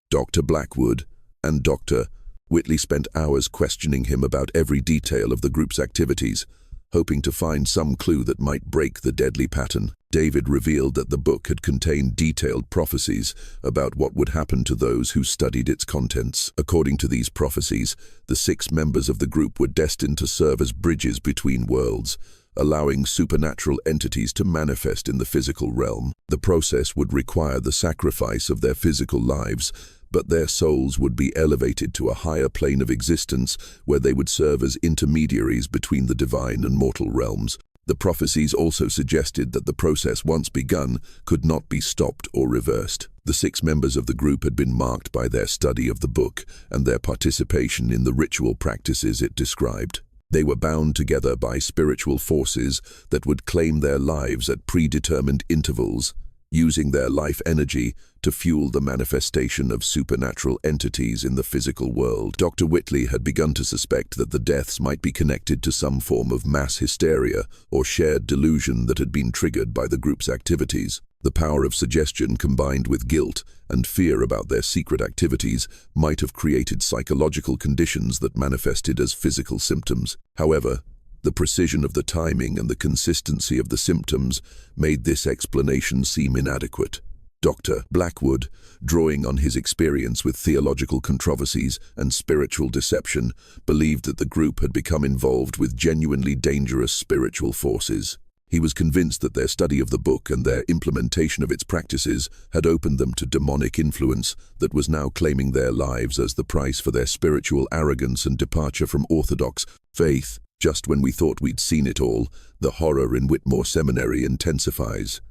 Dr. Blackwood and Dr. Whitley spent hours questioning him about every detail of the group's activities, hoping to find some clue that might break the deadly pattern. David revealed that the book had contained detailed prophecies about what would happen to those who studied its contents. According to these prophecies, the 6 members of the group were destined to serve as bridges between worlds, allowing supernatural entities to manifest in the physical realm. The process would require the sacrifice of their physical lives, but their souls would be elevated to a higher plane of existence where they would serve as intermediaries between the divine and mortal realms. The prophecies also suggested that the process, once begun, could not be stopped or reversed. The 6 members of the group had been marked by their study of the book and their participation in the ritual practices it described. They were bound together by spiritual forces that would claim their lives at predetermined intervals, using their life energy to fuel the manifestation of supernatural entities in the physical world. Dr. Whitley had begun to suspect that the deaths might be connected to some form of mass hysteria or shared delusion that had been triggered by the group's activities. The power of suggestion combined with guilt and fear about their secret activities might have created psychological conditions that manifested as physical symptoms. However, the precision of the timing and the consistency of the symptoms made this explanation seem inadequate. Dr. Blackwood, drawing on his experience with theological controversies and spiritual deception, believed that the group had become involved with genuinely dangerous spiritual forces. He was convinced that their study of the book and their implementation of its practices had opened them to demonic influence that was now claiming their lives as the price for their spiritual arrogance and departure from orthodox faith. Just when we thought we'd seen it all, the horror in Whitmore Seminary intensifies.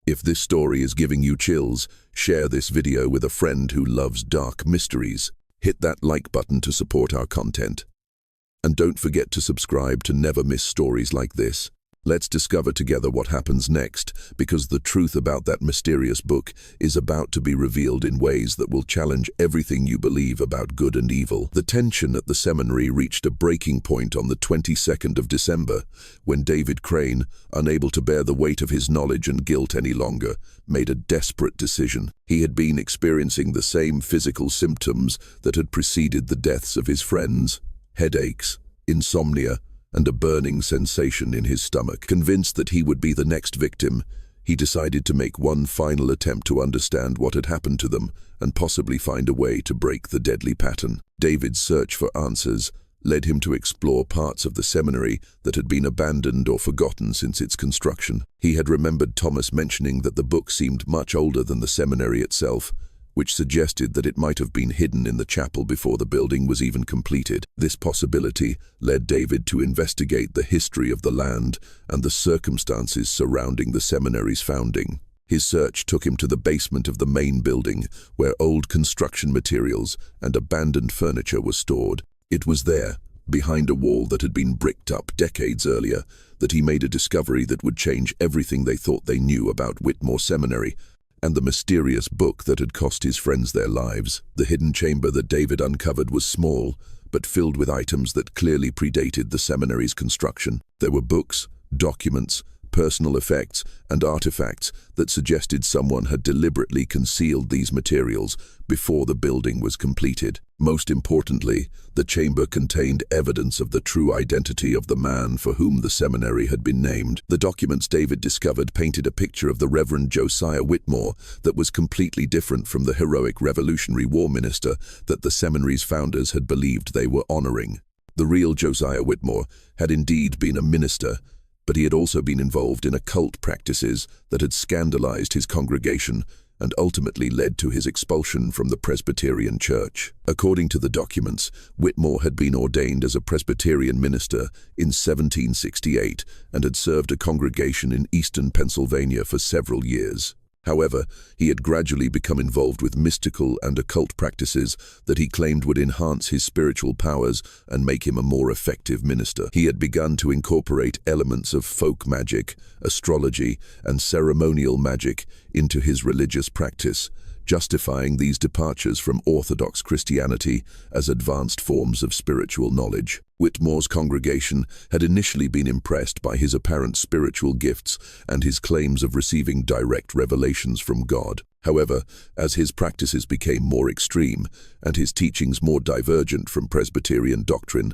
If this story is giving you chills, share this video with a friend who loves dark mysteries. Hit that like button to support our content. And don't forget to subscribe to never miss stories like this. Let's discover together what happens next, because the truth about that mysterious book is about to be revealed in ways that will challenge everything you believe about good and evil. The tension at the seminary reached a breaking point on the 22nd of December, when David Crane, unable to bear the weight of his knowledge and guilt any longer, made a desperate decision. He had been experiencing the same physical symptoms that had preceded the deaths of his friends: headaches, insomnia, and a burning sensation in his stomach. Convinced that he would be the next victim, he decided to make one final attempt to understand what had happened to them and possibly find a way to break the deadly pattern. David's search for answers led him to explore parts of the seminary that had been abandoned or forgotten since its construction. He had remembered Thomas mentioning that the book seemed much older than the seminary itself, which suggested that it might have been hidden in the chapel before the building was even completed. This possibility led David to investigate the history of the land and the circumstances surrounding the seminary's founding. His search took him to the basement of the main building, where old construction materials and abandoned furniture were stored. It was there, behind a wall that had been bricked up decades earlier, that he made a discovery that would change everything they thought they knew about Whitmore Seminary and the mysterious book that had cost his friends their lives. The hidden chamber that David uncovered was small, but filled with items that clearly predated the seminary's construction. There were books, documents, personal effects, and artifacts that suggested someone had deliberately concealed these materials before the building was completed. Most importantly, the chamber contained evidence of the true identity of the man for whom the seminary had been named. The documents David discovered painted a picture of the Reverend Josiah Whitmore that was completely different from the heroic Revolutionary War minister that the seminary's founders had believed they were honoring. The real Josiah Whitmore had indeed been a minister, but he had also been involved in occult practices that had scandalized his congregation and ultimately led to his expulsion from the Presbyterian Church. According to the documents, Whitmore had been ordained as a Presbyterian minister in 1768 and had served a congregation in eastern Pennsylvania for several years. However, he had gradually become involved with mystical and occult practices that he claimed would enhance his spiritual powers and make him a more effective minister. He had begun to incorporate elements of folk magic, astrology, and ceremonial magic into his religious practice, justifying these departures from Orthodox Christianity as advanced forms of spiritual knowledge. Whitmore's congregation had initially been impressed by his apparent spiritual gifts and his claims of receiving direct revelations from God. However, as his practices became more extreme and his teachings more divergent from Presbyterian doctrine,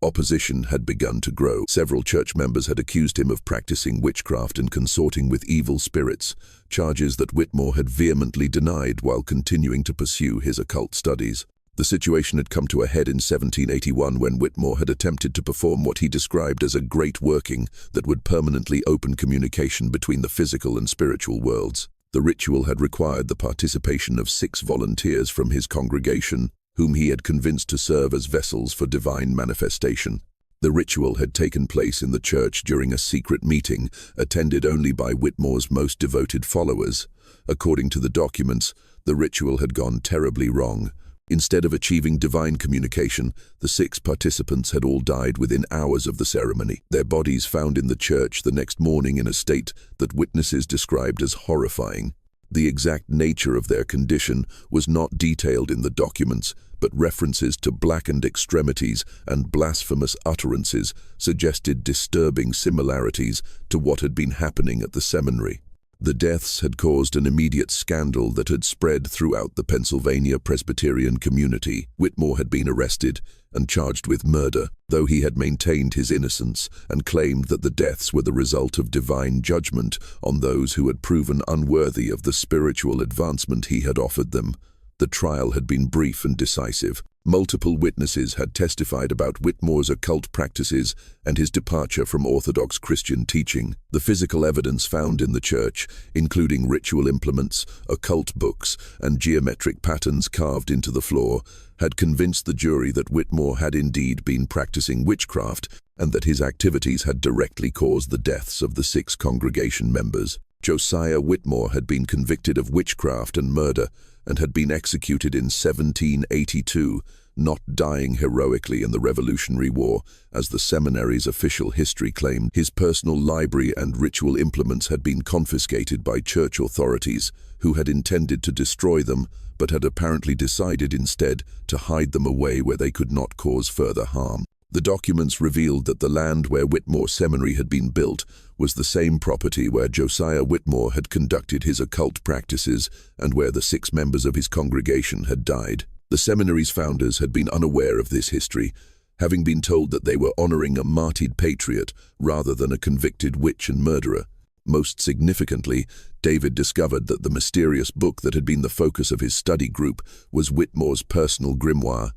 opposition had begun to grow. Several church members had accused him of practicing witchcraft and consorting with evil spirits, charges that Whitmore had vehemently denied while continuing to pursue his occult studies. The situation had come to a head in 1781 when Whitmore had attempted to perform what he described as a great working that would permanently open communication between the physical and spiritual worlds. The ritual had required the participation of 6 volunteers from his congregation, whom he had convinced to serve as vessels for divine manifestation. The ritual had taken place in the church during a secret meeting, attended only by Whitmore's most devoted followers. According to the documents, the ritual had gone terribly wrong. Instead of achieving divine communication, the 6 participants had all died within hours of the ceremony. Their bodies found in the church the next morning in a state that witnesses described as horrifying. The exact nature of their condition was not detailed in the documents, but references to blackened extremities and blasphemous utterances suggested disturbing similarities to what had been happening at the seminary. The deaths had caused an immediate scandal that had spread throughout the Pennsylvania Presbyterian community. Whitmore had been arrested and charged with murder, though he had maintained his innocence and claimed that the deaths were the result of divine judgment on those who had proven unworthy of the spiritual advancement he had offered them. The trial had been brief and decisive. Multiple witnesses had testified about Whitmore's occult practices and his departure from Orthodox Christian teaching. The physical evidence found in the church, including ritual implements, occult books, and geometric patterns carved into the floor, had convinced the jury that Whitmore had indeed been practicing witchcraft and that his activities had directly caused the deaths of the 6 congregation members. Josiah Whitmore had been convicted of witchcraft and murder and had been executed in 1782, not dying heroically in the Revolutionary War, as the seminary's official history claimed. His personal library and ritual implements had been confiscated by church authorities, who had intended to destroy them, but had apparently decided instead to hide them away where they could not cause further harm. The documents revealed that the land where Whitmore Seminary had been built was the same property where Josiah Whitmore had conducted his occult practices and where the 6 members of his congregation had died. The seminary's founders had been unaware of this history, having been told that they were honoring a martyred patriot rather than a convicted witch and murderer. Most significantly, David discovered that the mysterious book that had been the focus of his study group was Whitmore's personal grimoire,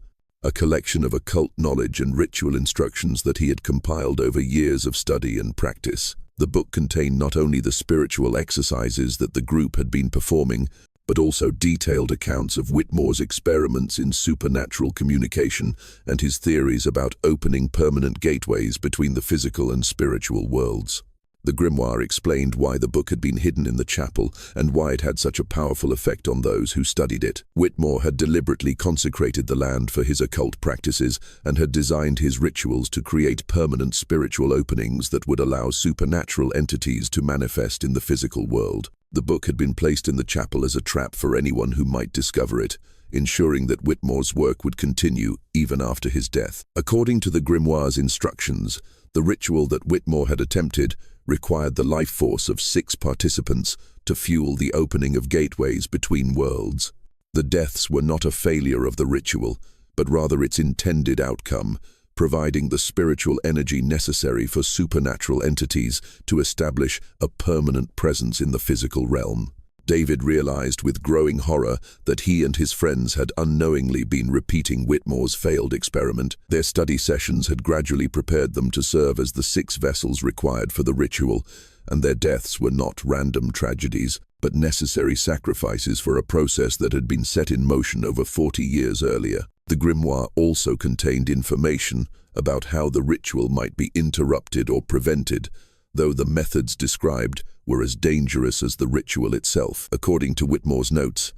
a collection of occult knowledge and ritual instructions that he had compiled over years of study and practice. The book contained not only the spiritual exercises that the group had been performing, but also detailed accounts of Whitmore's experiments in supernatural communication and his theories about opening permanent gateways between the physical and spiritual worlds. The grimoire explained why the book had been hidden in the chapel and why it had such a powerful effect on those who studied it. Whitmore had deliberately consecrated the land for his occult practices and had designed his rituals to create permanent spiritual openings that would allow supernatural entities to manifest in the physical world. The book had been placed in the chapel as a trap for anyone who might discover it, ensuring that Whitmore's work would continue even after his death. According to the grimoire's instructions, the ritual that Whitmore had attempted required the life force of 6 participants to fuel the opening of gateways between worlds. The deaths were not a failure of the ritual, but rather its intended outcome, providing the spiritual energy necessary for supernatural entities to establish a permanent presence in the physical realm. David realized with growing horror that he and his friends had unknowingly been repeating Whitmore's failed experiment. Their study sessions had gradually prepared them to serve as the 6 vessels required for the ritual, and their deaths were not random tragedies, but necessary sacrifices for a process that had been set in motion over 40 years earlier. The grimoire also contained information about how the ritual might be interrupted or prevented, though the methods described were as dangerous as the ritual itself. According to Whitmore's notes,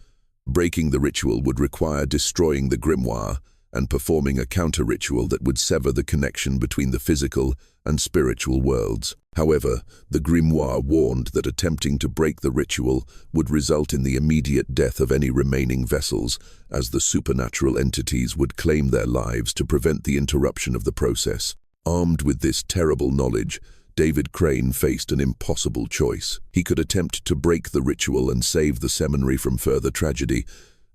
breaking the ritual would require destroying the grimoire and performing a counter-ritual that would sever the connection between the physical and spiritual worlds. However, the grimoire warned that attempting to break the ritual would result in the immediate death of any remaining vessels, as the supernatural entities would claim their lives to prevent the interruption of the process. Armed with this terrible knowledge, David Crane faced an impossible choice. He could attempt to break the ritual and save the seminary from further tragedy,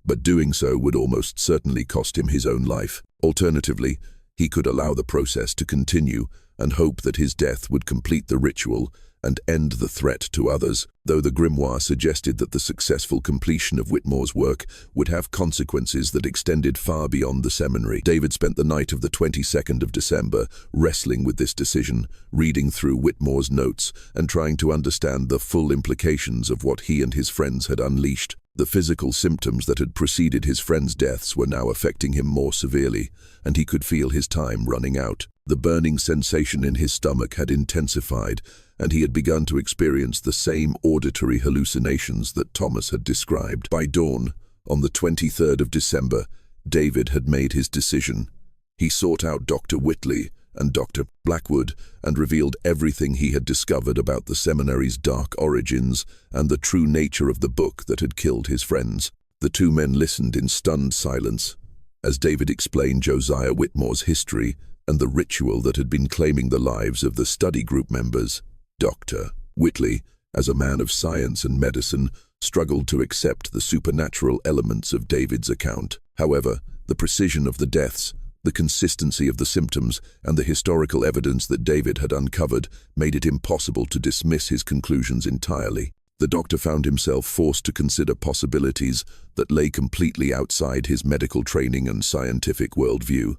but doing so would almost certainly cost him his own life. Alternatively, he could allow the process to continue and hope that his death would complete the ritual and end the threat to others, though the grimoire suggested that the successful completion of Whitmore's work would have consequences that extended far beyond the seminary. David spent the night of the 22nd of December wrestling with this decision, reading through Whitmore's notes and trying to understand the full implications of what he and his friends had unleashed. The physical symptoms that had preceded his friends' deaths were now affecting him more severely, and he could feel his time running out. The burning sensation in his stomach had intensified, and he had begun to experience the same auditory hallucinations that Thomas had described. By dawn, on the 23rd of December, David had made his decision. He sought out Dr. Whitley and Dr. Blackwood and revealed everything he had discovered about the seminary's dark origins and the true nature of the book that had killed his friends. The 2 men listened in stunned silence as David explained Josiah Whitmore's history and the ritual that had been claiming the lives of the study group members. Dr. Whitley, as a man of science and medicine, struggled to accept the supernatural elements of David's account. However, the precision of the deaths, the consistency of the symptoms, and the historical evidence that David had uncovered made it impossible to dismiss his conclusions entirely. The doctor found himself forced to consider possibilities that lay completely outside his medical training and scientific worldview.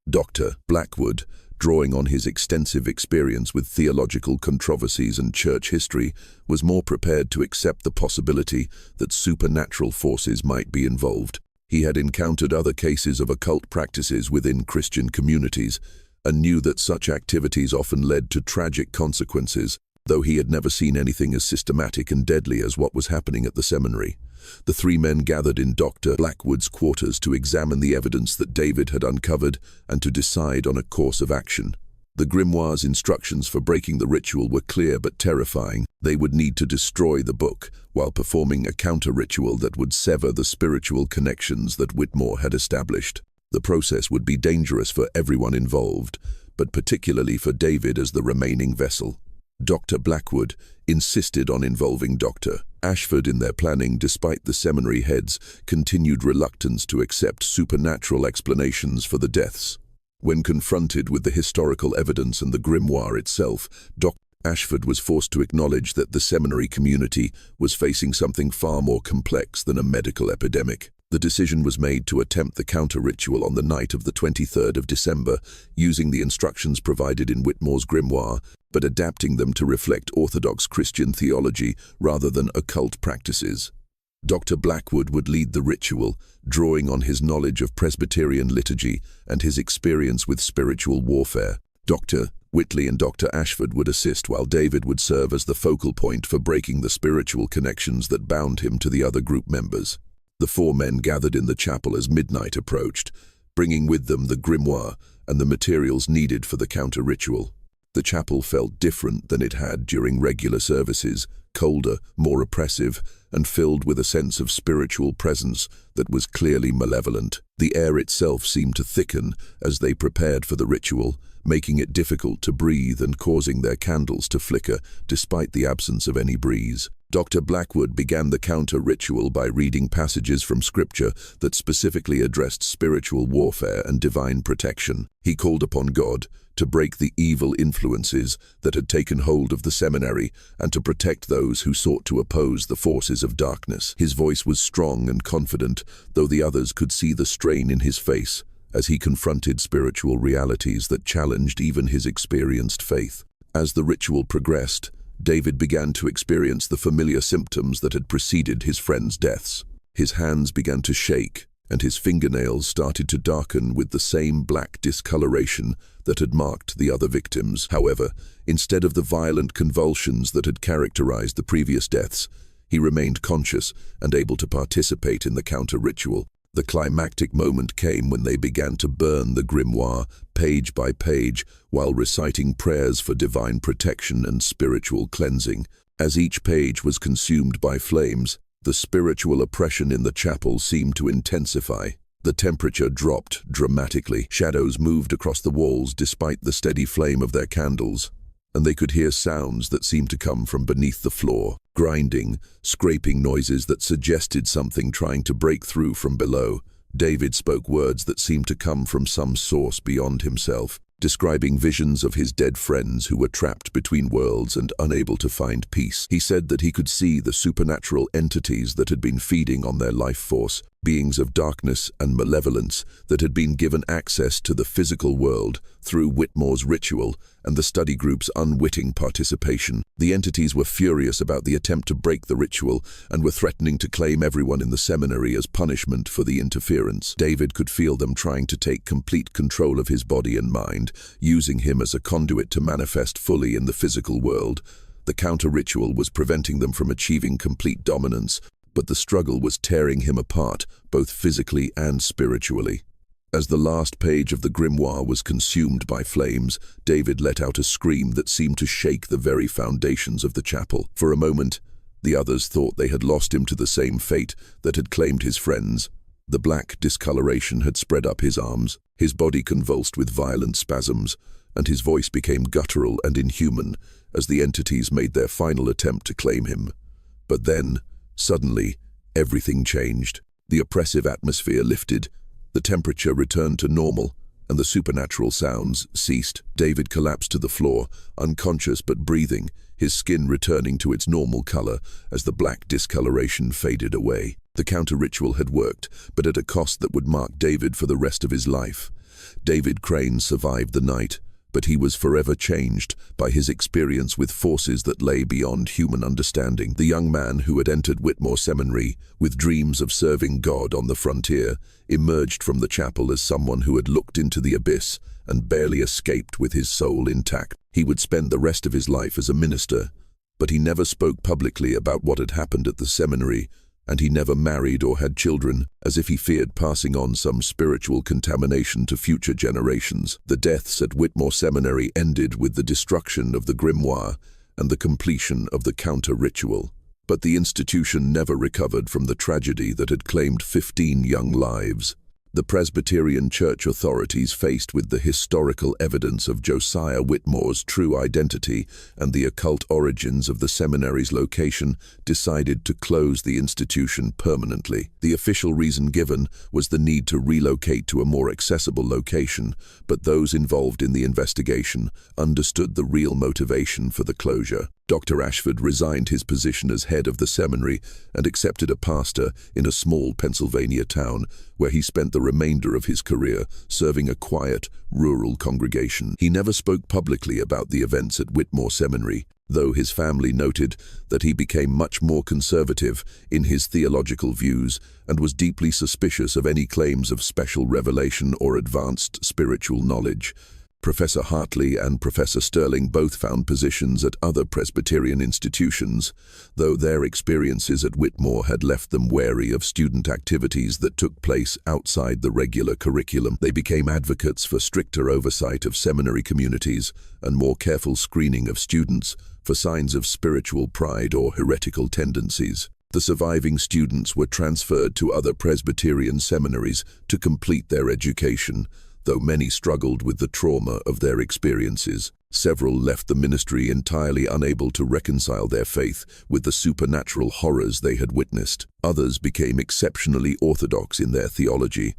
Dr. Blackwood, drawing on his extensive experience with theological controversies and church history, was more prepared to accept the possibility that supernatural forces might be involved. He had encountered other cases of occult practices within Christian communities and knew that such activities often led to tragic consequences, though he had never seen anything as systematic and deadly as what was happening at the seminary. The 3 men gathered in Dr. Blackwood's quarters to examine the evidence that David had uncovered and to decide on a course of action. The grimoire's instructions for breaking the ritual were clear but terrifying. They would need to destroy the book while performing a counter-ritual that would sever the spiritual connections that Whitmore had established. The process would be dangerous for everyone involved, but particularly for David as the remaining vessel. Dr. Blackwood insisted on involving Dr. Ashford in their planning despite the seminary head's continued reluctance to accept supernatural explanations for the deaths. When confronted with the historical evidence and the grimoire itself, Dr. Ashford was forced to acknowledge that the seminary community was facing something far more complex than a medical epidemic. The decision was made to attempt the counter-ritual on the night of the 23rd of December, using the instructions provided in Whitmore's grimoire, but adapting them to reflect Orthodox Christian theology rather than occult practices. Dr. Blackwood would lead the ritual, drawing on his knowledge of Presbyterian liturgy and his experience with spiritual warfare. Dr. Whitley and Dr. Ashford would assist, while David would serve as the focal point for breaking the spiritual connections that bound him to the other group members. The 4 men gathered in the chapel as midnight approached, bringing with them the grimoire and the materials needed for the counter-ritual. The chapel felt different than it had during regular services, colder, more oppressive, and filled with a sense of spiritual presence that was clearly malevolent. The air itself seemed to thicken as they prepared for the ritual, making it difficult to breathe and causing their candles to flicker despite the absence of any breeze. Dr. Blackwood began the counter-ritual by reading passages from Scripture that specifically addressed spiritual warfare and divine protection. He called upon God to break the evil influences that had taken hold of the seminary and to protect those who sought to oppose the forces of darkness. His voice was strong and confident, though the others could see the strain in his face as he confronted spiritual realities that challenged even his experienced faith. As the ritual progressed, David began to experience the familiar symptoms that had preceded his friends' deaths. His hands began to shake, and his fingernails started to darken with the same black discoloration that had marked the other victims. However, instead of the violent convulsions that had characterized the previous deaths, he remained conscious and able to participate in the counter-ritual. The climactic moment came when they began to burn the grimoire page by page while reciting prayers for divine protection and spiritual cleansing. As each page was consumed by flames, the spiritual oppression in the chapel seemed to intensify. The temperature dropped dramatically. Shadows moved across the walls despite the steady flame of their candles, and they could hear sounds that seemed to come from beneath the floor. Grinding, scraping noises that suggested something trying to break through from below. David spoke words that seemed to come from some source beyond himself, describing visions of his dead friends who were trapped between worlds and unable to find peace. He said that he could see the supernatural entities that had been feeding on their life force, beings of darkness and malevolence that had been given access to the physical world through Whitmore's ritual and the study group's unwitting participation. The entities were furious about the attempt to break the ritual and were threatening to claim everyone in the seminary as punishment for the interference. David could feel them trying to take complete control of his body and mind, using him as a conduit to manifest fully in the physical world. The counter-ritual was preventing them from achieving complete dominance, but the struggle was tearing him apart, both physically and spiritually. As the last page of the grimoire was consumed by flames, David let out a scream that seemed to shake the very foundations of the chapel. For a moment, the others thought they had lost him to the same fate that had claimed his friends. The black discoloration had spread up his arms, his body convulsed with violent spasms, and his voice became guttural and inhuman as the entities made their final attempt to claim him. But then, suddenly, everything changed. The oppressive atmosphere lifted, the temperature returned to normal, and the supernatural sounds ceased. David collapsed to the floor, unconscious but breathing, his skin returning to its normal color as the black discoloration faded away. The counter-ritual had worked, but at a cost that would mark David for the rest of his life. David Crane survived the night, but he was forever changed by his experience with forces that lay beyond human understanding. The young man who had entered Whitmore Seminary with dreams of serving God on the frontier emerged from the chapel as someone who had looked into the abyss and barely escaped with his soul intact. He would spend the rest of his life as a minister, but he never spoke publicly about what had happened at the seminary, and he never married or had children, as if he feared passing on some spiritual contamination to future generations. The deaths at Whitmore Seminary ended with the destruction of the grimoire and the completion of the counter-ritual. But the institution never recovered from the tragedy that had claimed 15 young lives. The Presbyterian Church authorities, faced with the historical evidence of Josiah Whitmore's true identity and the occult origins of the seminary's location, decided to close the institution permanently. The official reason given was the need to relocate to a more accessible location, but those involved in the investigation understood the real motivation for the closure. Dr. Ashford resigned his position as head of the seminary and accepted a pastor in a small Pennsylvania town, where he spent the remainder of his career serving a quiet, rural congregation. He never spoke publicly about the events at Whitmore Seminary, though his family noted that he became much more conservative in his theological views and was deeply suspicious of any claims of special revelation or advanced spiritual knowledge. Professor Hartley and Professor Sterling both found positions at other Presbyterian institutions, though their experiences at Whitmore had left them wary of student activities that took place outside the regular curriculum. They became advocates for stricter oversight of seminary communities and more careful screening of students for signs of spiritual pride or heretical tendencies. The surviving students were transferred to other Presbyterian seminaries to complete their education, though many struggled with the trauma of their experiences. Several left the ministry entirely unable to reconcile their faith with the supernatural horrors they had witnessed. Others became exceptionally orthodox in their theology,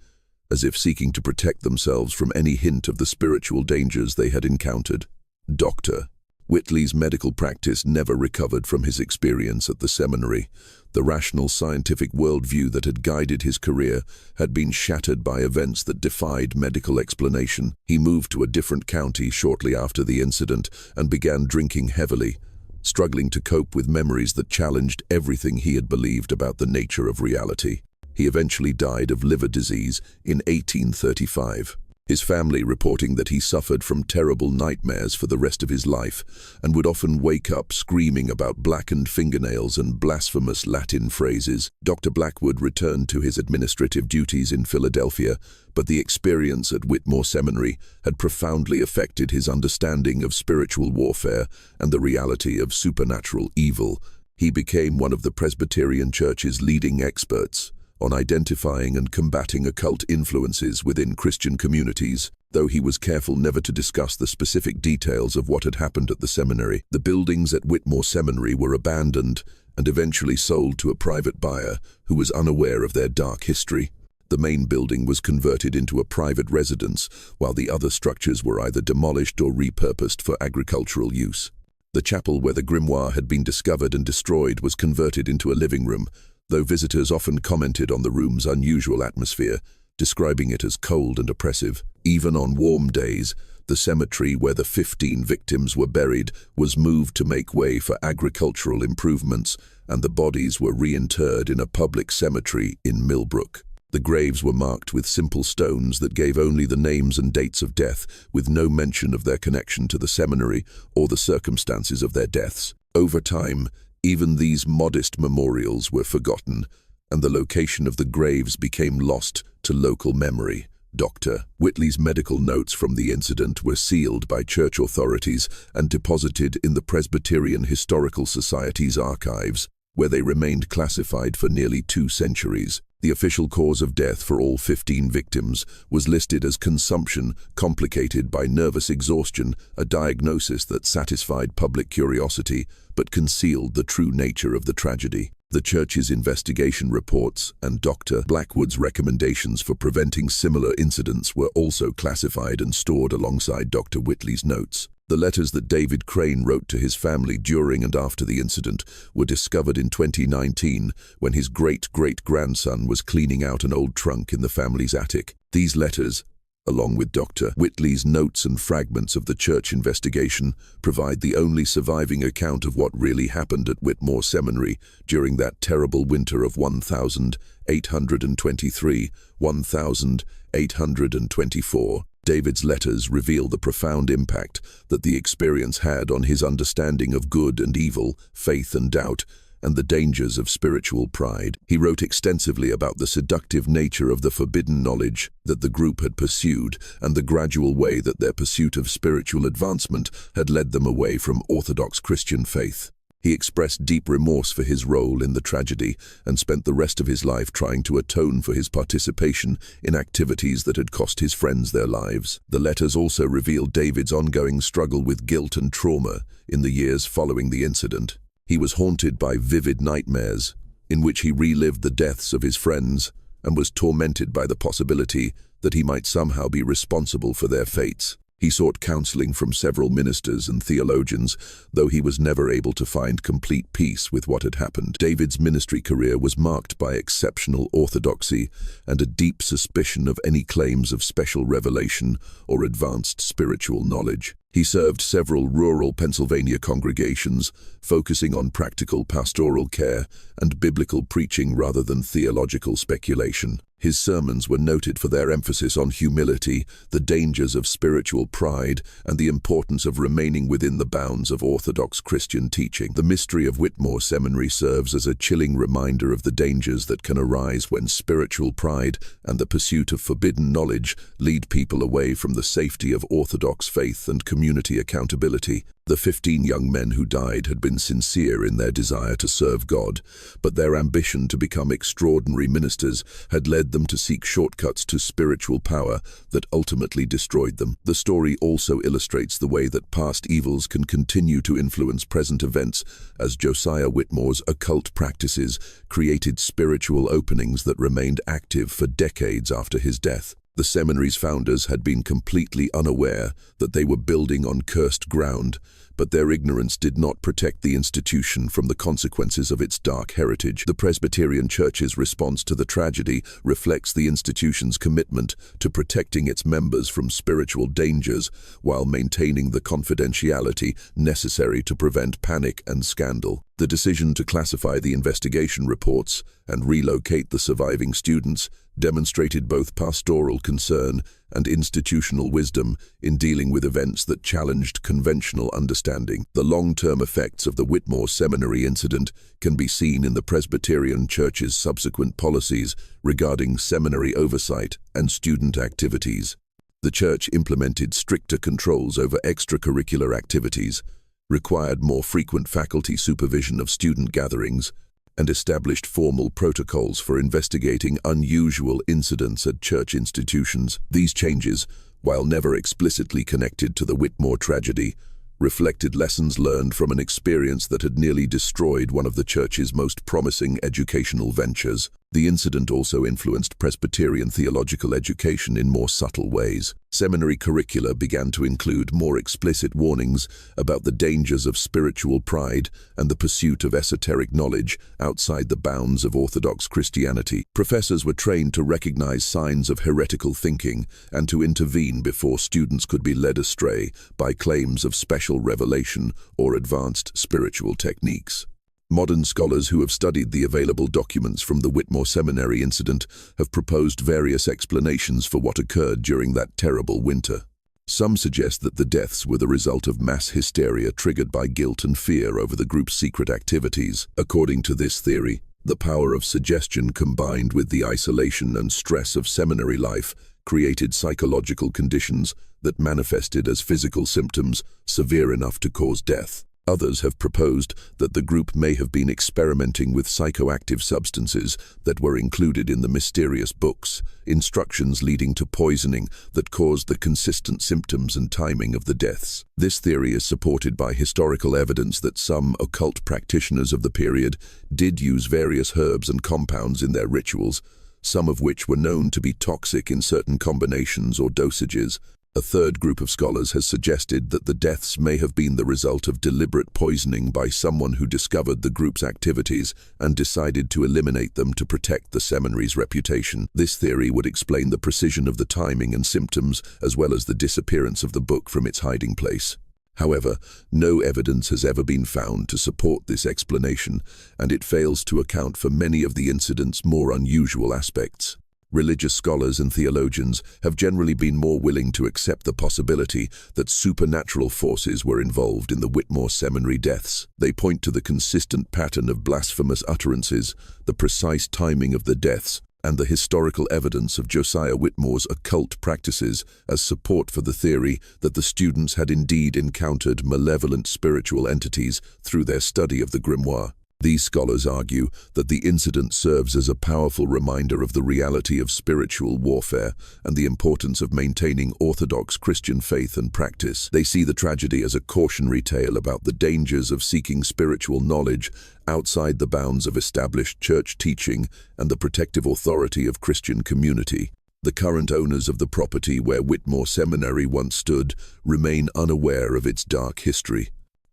as if seeking to protect themselves from any hint of the spiritual dangers they had encountered. Dr. Whitley's medical practice never recovered from his experience at the seminary. The rational scientific worldview that had guided his career had been shattered by events that defied medical explanation. He moved to a different county shortly after the incident and began drinking heavily, struggling to cope with memories that challenged everything he had believed about the nature of reality. He eventually died of liver disease in 1835. His family reporting that he suffered from terrible nightmares for the rest of his life and would often wake up screaming about blackened fingernails and blasphemous Latin phrases. Dr. Blackwood returned to his administrative duties in Philadelphia, but the experience at Whitmore Seminary had profoundly affected his understanding of spiritual warfare and the reality of supernatural evil. He became one of the Presbyterian Church's leading experts on identifying and combating occult influences within Christian communities, though he was careful never to discuss the specific details of what had happened at the seminary. The buildings at Whitmore Seminary were abandoned and eventually sold to a private buyer who was unaware of their dark history. The main building was converted into a private residence, while the other structures were either demolished or repurposed for agricultural use. The chapel where the grimoire had been discovered and destroyed was converted into a living room, though visitors often commented on the room's unusual atmosphere, describing it as cold and oppressive. Even on warm days, the cemetery where the 15 victims were buried was moved to make way for agricultural improvements, and the bodies were reinterred in a public cemetery in Millbrook. The graves were marked with simple stones that gave only the names and dates of death, with no mention of their connection to the seminary or the circumstances of their deaths. Over time, even these modest memorials were forgotten, and the location of the graves became lost to local memory. Dr. Whitley's medical notes from the incident were sealed by church authorities and deposited in the Presbyterian Historical Society's archives, where they remained classified for nearly 2 centuries. The official cause of death for all 15 victims was listed as consumption complicated by nervous exhaustion, a diagnosis that satisfied public curiosity but concealed the true nature of the tragedy. The church's investigation reports and Dr. Blackwood's recommendations for preventing similar incidents were also classified and stored alongside Dr. Whitley's notes. The letters that David Crane wrote to his family during and after the incident were discovered in 2019 when his great-great-grandson was cleaning out an old trunk in the family's attic. These letters, along with Dr. Whitley's notes and fragments of the church investigation, provide the only surviving account of what really happened at Whitmore Seminary during that terrible winter of 1823-1824. David's letters reveal the profound impact that the experience had on his understanding of good and evil, faith and doubt, and the dangers of spiritual pride. He wrote extensively about the seductive nature of the forbidden knowledge that the group had pursued and the gradual way that their pursuit of spiritual advancement had led them away from orthodox Christian faith. He expressed deep remorse for his role in the tragedy and spent the rest of his life trying to atone for his participation in activities that had cost his friends their lives. The letters also reveal David's ongoing struggle with guilt and trauma in the years following the incident. He was haunted by vivid nightmares, in which he relived the deaths of his friends and was tormented by the possibility that he might somehow be responsible for their fates. He sought counseling from several ministers and theologians, though he was never able to find complete peace with what had happened. David's ministry career was marked by exceptional orthodoxy and a deep suspicion of any claims of special revelation or advanced spiritual knowledge. He served several rural Pennsylvania congregations, focusing on practical pastoral care and biblical preaching rather than theological speculation. His sermons were noted for their emphasis on humility, the dangers of spiritual pride, and the importance of remaining within the bounds of Orthodox Christian teaching. The mystery of Whitmore Seminary serves as a chilling reminder of the dangers that can arise when spiritual pride and the pursuit of forbidden knowledge lead people away from the safety of Orthodox faith and community accountability. The 15 young men who died had been sincere in their desire to serve God, but their ambition to become extraordinary ministers had led them to seek shortcuts to spiritual power that ultimately destroyed them. The story also illustrates the way that past evils can continue to influence present events, as Josiah Whitmore's occult practices created spiritual openings that remained active for decades after his death. The seminary's founders had been completely unaware that they were building on cursed ground, but their ignorance did not protect the institution from the consequences of its dark heritage. The Presbyterian Church's response to the tragedy reflects the institution's commitment to protecting its members from spiritual dangers while maintaining the confidentiality necessary to prevent panic and scandal. The decision to classify the investigation reports and relocate the surviving students demonstrated both pastoral concern and institutional wisdom in dealing with events that challenged conventional understanding. The long-term effects of the Whitmore Seminary incident can be seen in the Presbyterian Church's subsequent policies regarding seminary oversight and student activities. The Church implemented stricter controls over extracurricular activities, required more frequent faculty supervision of student gatherings, and established formal protocols for investigating unusual incidents at church institutions. These changes, while never explicitly connected to the Whitmore tragedy, reflected lessons learned from an experience that had nearly destroyed one of the church's most promising educational ventures. The incident also influenced Presbyterian theological education in more subtle ways. Seminary curricula began to include more explicit warnings about the dangers of spiritual pride and the pursuit of esoteric knowledge outside the bounds of Orthodox Christianity. Professors were trained to recognize signs of heretical thinking and to intervene before students could be led astray by claims of special revelation or advanced spiritual techniques. Modern scholars who have studied the available documents from the Whitmore Seminary incident have proposed various explanations for what occurred during that terrible winter. Some suggest that the deaths were the result of mass hysteria triggered by guilt and fear over the group's secret activities. According to this theory, the power of suggestion combined with the isolation and stress of seminary life created psychological conditions that manifested as physical symptoms severe enough to cause death. Others have proposed that the group may have been experimenting with psychoactive substances that were included in the mysterious books, instructions leading to poisoning that caused the consistent symptoms and timing of the deaths. This theory is supported by historical evidence that some occult practitioners of the period did use various herbs and compounds in their rituals, some of which were known to be toxic in certain combinations or dosages. A third group of scholars has suggested that the deaths may have been the result of deliberate poisoning by someone who discovered the group's activities and decided to eliminate them to protect the seminary's reputation. This theory would explain the precision of the timing and symptoms, as well as the disappearance of the book from its hiding place. However, no evidence has ever been found to support this explanation, and it fails to account for many of the incident's more unusual aspects. Religious scholars and theologians have generally been more willing to accept the possibility that supernatural forces were involved in the Whitmore Seminary deaths. They point to the consistent pattern of blasphemous utterances, the precise timing of the deaths, and the historical evidence of Josiah Whitmore's occult practices as support for the theory that the students had indeed encountered malevolent spiritual entities through their study of the grimoire. These scholars argue that the incident serves as a powerful reminder of the reality of spiritual warfare and the importance of maintaining orthodox Christian faith and practice. They see the tragedy as a cautionary tale about the dangers of seeking spiritual knowledge outside the bounds of established church teaching and the protective authority of Christian community. The current owners of the property where Whitmore Seminary once stood remain unaware of its dark history.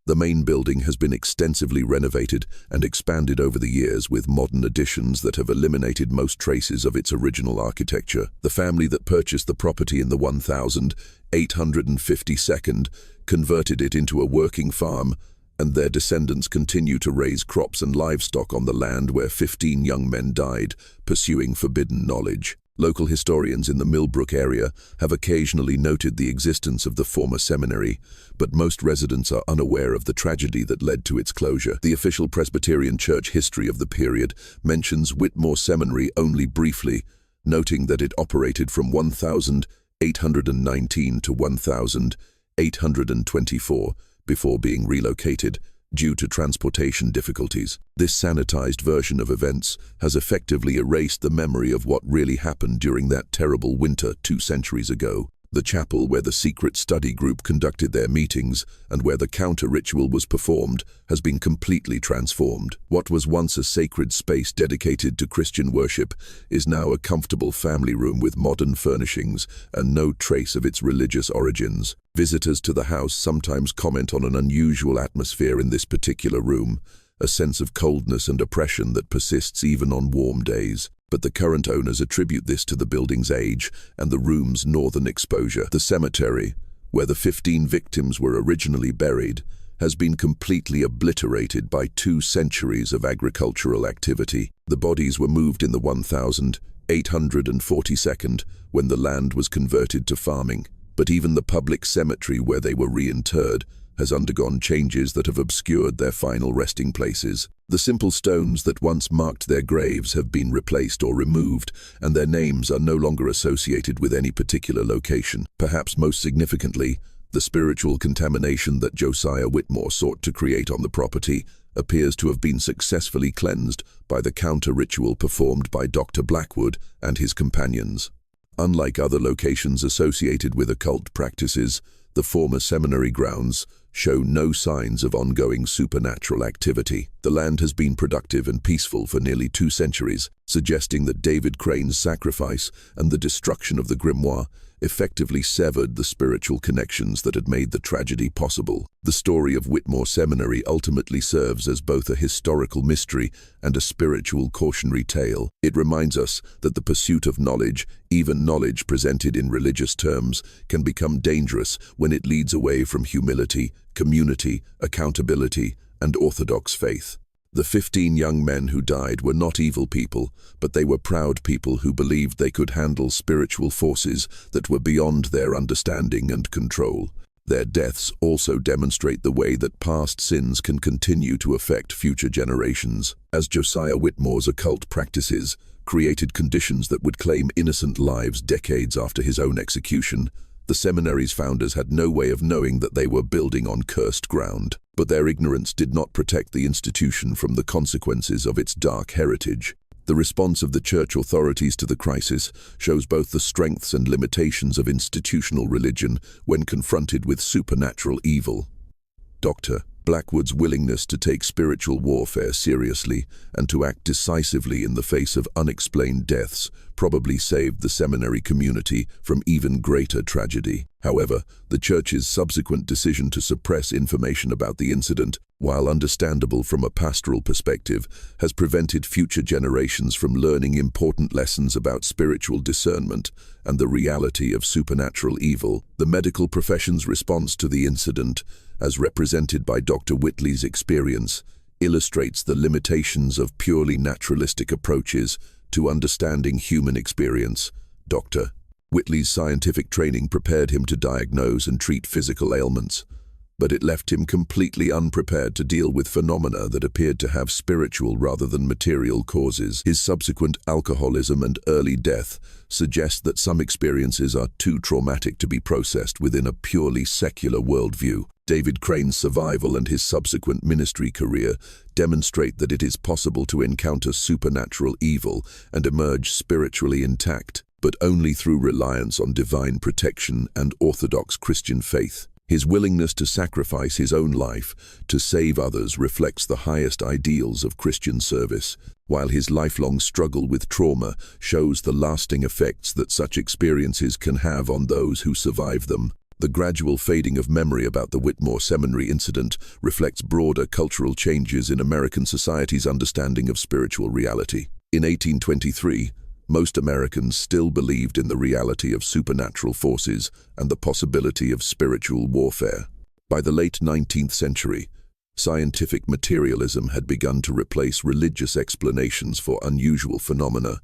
The main building has been extensively renovated and expanded over the years with modern additions that have eliminated most traces of its original architecture. The family that purchased the property in the 1852nd converted it into a working farm, and their descendants continue to raise crops and livestock on the land where 15 young men died, pursuing forbidden knowledge. Local historians in the Millbrook area have occasionally noted the existence of the former seminary, but most residents are unaware of the tragedy that led to its closure. The official Presbyterian Church history of the period mentions Whitmore Seminary only briefly, noting that it operated from 1819 to 1824 before being relocated due to transportation difficulties. This sanitized version of events has effectively erased the memory of what really happened during that terrible winter 2 centuries ago. The chapel where the secret study group conducted their meetings and where the counter-ritual was performed has been completely transformed. What was once a sacred space dedicated to Christian worship is now a comfortable family room with modern furnishings and no trace of its religious origins. Visitors to the house sometimes comment on an unusual atmosphere in this particular room, a sense of coldness and oppression that persists even on warm days. But the current owners attribute this to the building's age and the room's northern exposure. The cemetery, where the 15 victims were originally buried, has been completely obliterated by 2 centuries of agricultural activity. The bodies were moved in the 1842nd when the land was converted to farming, but even the public cemetery where they were reinterred has undergone changes that have obscured their final resting places. The simple stones that once marked their graves have been replaced or removed, and their names are no longer associated with any particular location. Perhaps most significantly, the spiritual contamination that Josiah Whitmore sought to create on the property appears to have been successfully cleansed by the counter-ritual performed by Dr. Blackwood and his companions. Unlike other locations associated with occult practices, the former seminary grounds show no signs of ongoing supernatural activity. The land has been productive and peaceful for nearly 2 centuries, suggesting that David Crane's sacrifice and the destruction of the grimoire effectively severed the spiritual connections that had made the tragedy possible. The story of Whitmore Seminary ultimately serves as both a historical mystery and a spiritual cautionary tale. It reminds us that the pursuit of knowledge, even knowledge presented in religious terms, can become dangerous when it leads away from humility, community, accountability, and orthodox faith. The 15 young men who died were not evil people, but they were proud people who believed they could handle spiritual forces that were beyond their understanding and control. Their deaths also demonstrate the way that past sins can continue to affect future generations. As Josiah Whitmore's occult practices created conditions that would claim innocent lives decades after his own execution, the seminary's founders had no way of knowing that they were building on cursed ground. But their ignorance did not protect the institution from the consequences of its dark heritage. The response of the church authorities to the crisis shows both the strengths and limitations of institutional religion when confronted with supernatural evil. Dr. Blackwood's willingness to take spiritual warfare seriously and to act decisively in the face of unexplained deaths probably saved the seminary community from even greater tragedy. However, the church's subsequent decision to suppress information about the incident, while understandable from a pastoral perspective, has prevented future generations from learning important lessons about spiritual discernment and the reality of supernatural evil. The medical profession's response to the incident, as represented by Dr. Whitley's experience, illustrates the limitations of purely naturalistic approaches to understanding human experience. Dr. Whitley's scientific training prepared him to diagnose and treat physical ailments, but it left him completely unprepared to deal with phenomena that appeared to have spiritual rather than material causes. His subsequent alcoholism and early death suggest that some experiences are too traumatic to be processed within a purely secular worldview. David Crane's survival and his subsequent ministry career demonstrate that it is possible to encounter supernatural evil and emerge spiritually intact, but only through reliance on divine protection and orthodox Christian faith. His willingness to sacrifice his own life to save others reflects the highest ideals of Christian service, while his lifelong struggle with trauma shows the lasting effects that such experiences can have on those who survive them. The gradual fading of memory about the Whitmore Seminary incident reflects broader cultural changes in American society's understanding of spiritual reality. In 1823, most Americans still believed in the reality of supernatural forces and the possibility of spiritual warfare. By the late 19th century, scientific materialism had begun to replace religious explanations for unusual phenomena,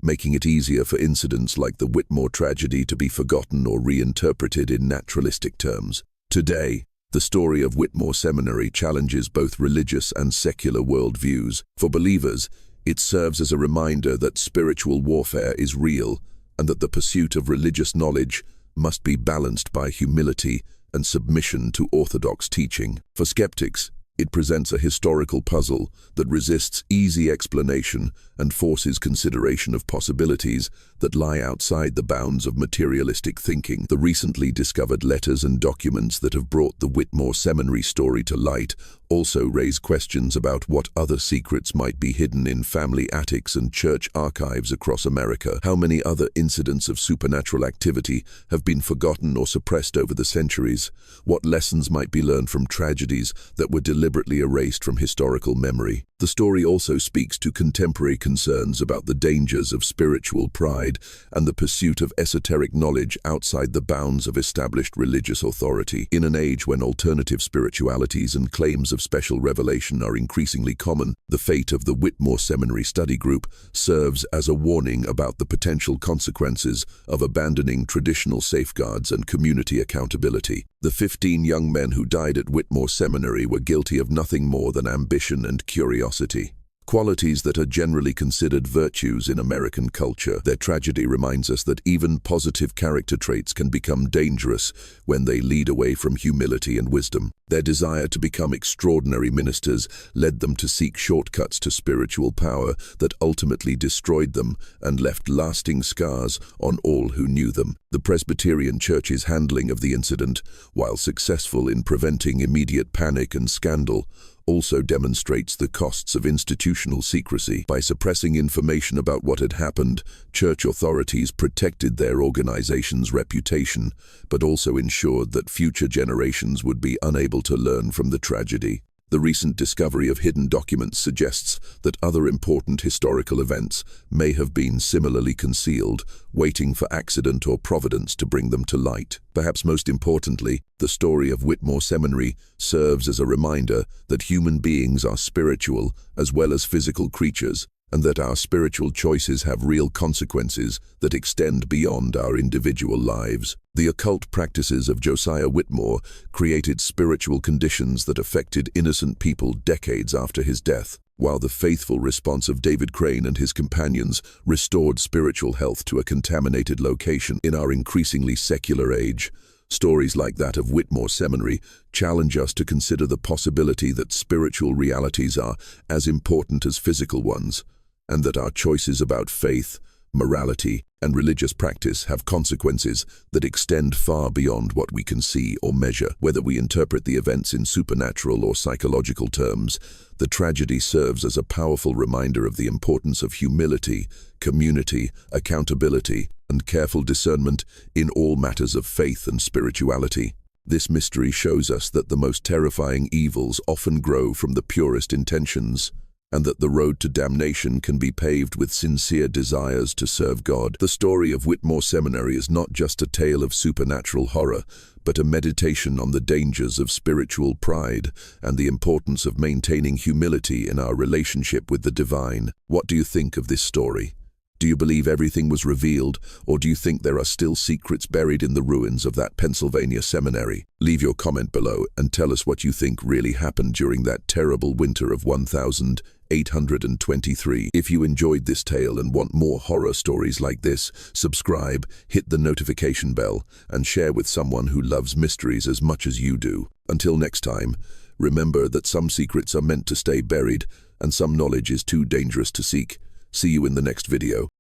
making it easier for incidents like the Whitmore tragedy to be forgotten or reinterpreted in naturalistic terms. Today, the story of Whitmore Seminary challenges both religious and secular worldviews. For believers, it serves as a reminder that spiritual warfare is real and that the pursuit of religious knowledge must be balanced by humility and submission to orthodox teaching. For skeptics, it presents a historical puzzle that resists easy explanation and forces consideration of possibilities that lie outside the bounds of materialistic thinking. The recently discovered letters and documents that have brought the Whitmore Seminary story to light also raise questions about what other secrets might be hidden in family attics and church archives across America. How many other incidents of supernatural activity have been forgotten or suppressed over the centuries? What lessons might be learned from tragedies that were deliberately erased from historical memory? The story also speaks to contemporary concerns about the dangers of spiritual pride and the pursuit of esoteric knowledge outside the bounds of established religious authority. In an age when alternative spiritualities and claims of special revelation are increasingly common, the fate of the Whitmore Seminary Study Group serves as a warning about the potential consequences of abandoning traditional safeguards and community accountability. The 15 young men who died at Whitmore Seminary were guilty of nothing more than ambition and curiosity, qualities that are generally considered virtues in American culture. Their tragedy reminds us that even positive character traits can become dangerous when they lead away from humility and wisdom. Their desire to become extraordinary ministers led them to seek shortcuts to spiritual power that ultimately destroyed them and left lasting scars on all who knew them. The Presbyterian Church's handling of the incident, while successful in preventing immediate panic and scandal, also demonstrates the costs of institutional secrecy. By suppressing information about what had happened, church authorities protected their organization's reputation, but also ensured that future generations would be unable to learn from the tragedy. The recent discovery of hidden documents suggests that other important historical events may have been similarly concealed, waiting for accident or providence to bring them to light. Perhaps most importantly, the story of Whitmore Seminary serves as a reminder that human beings are spiritual as well as physical creatures, and that our spiritual choices have real consequences that extend beyond our individual lives. The occult practices of Josiah Whitmore created spiritual conditions that affected innocent people decades after his death, while the faithful response of David Crane and his companions restored spiritual health to a contaminated location. In our increasingly secular age, stories like that of Whitmore Seminary challenge us to consider the possibility that spiritual realities are as important as physical ones, and that our choices about faith, morality, and religious practice have consequences that extend far beyond what we can see or measure. Whether we interpret the events in supernatural or psychological terms, the tragedy serves as a powerful reminder of the importance of humility, community, accountability, and careful discernment in all matters of faith and spirituality. This mystery shows us that the most terrifying evils often grow from the purest intentions, and that the road to damnation can be paved with sincere desires to serve God. The story of Whitmore Seminary is not just a tale of supernatural horror, but a meditation on the dangers of spiritual pride and the importance of maintaining humility in our relationship with the divine. What do you think of this story? Do you believe everything was revealed, or do you think there are still secrets buried in the ruins of that Pennsylvania seminary? Leave your comment below and tell us what you think really happened during that terrible winter of 1823. If you enjoyed this tale and want more horror stories like this, subscribe, hit the notification bell, and share with someone who loves mysteries as much as you do. Until next time, remember that some secrets are meant to stay buried, and some knowledge is too dangerous to seek. See you in the next video.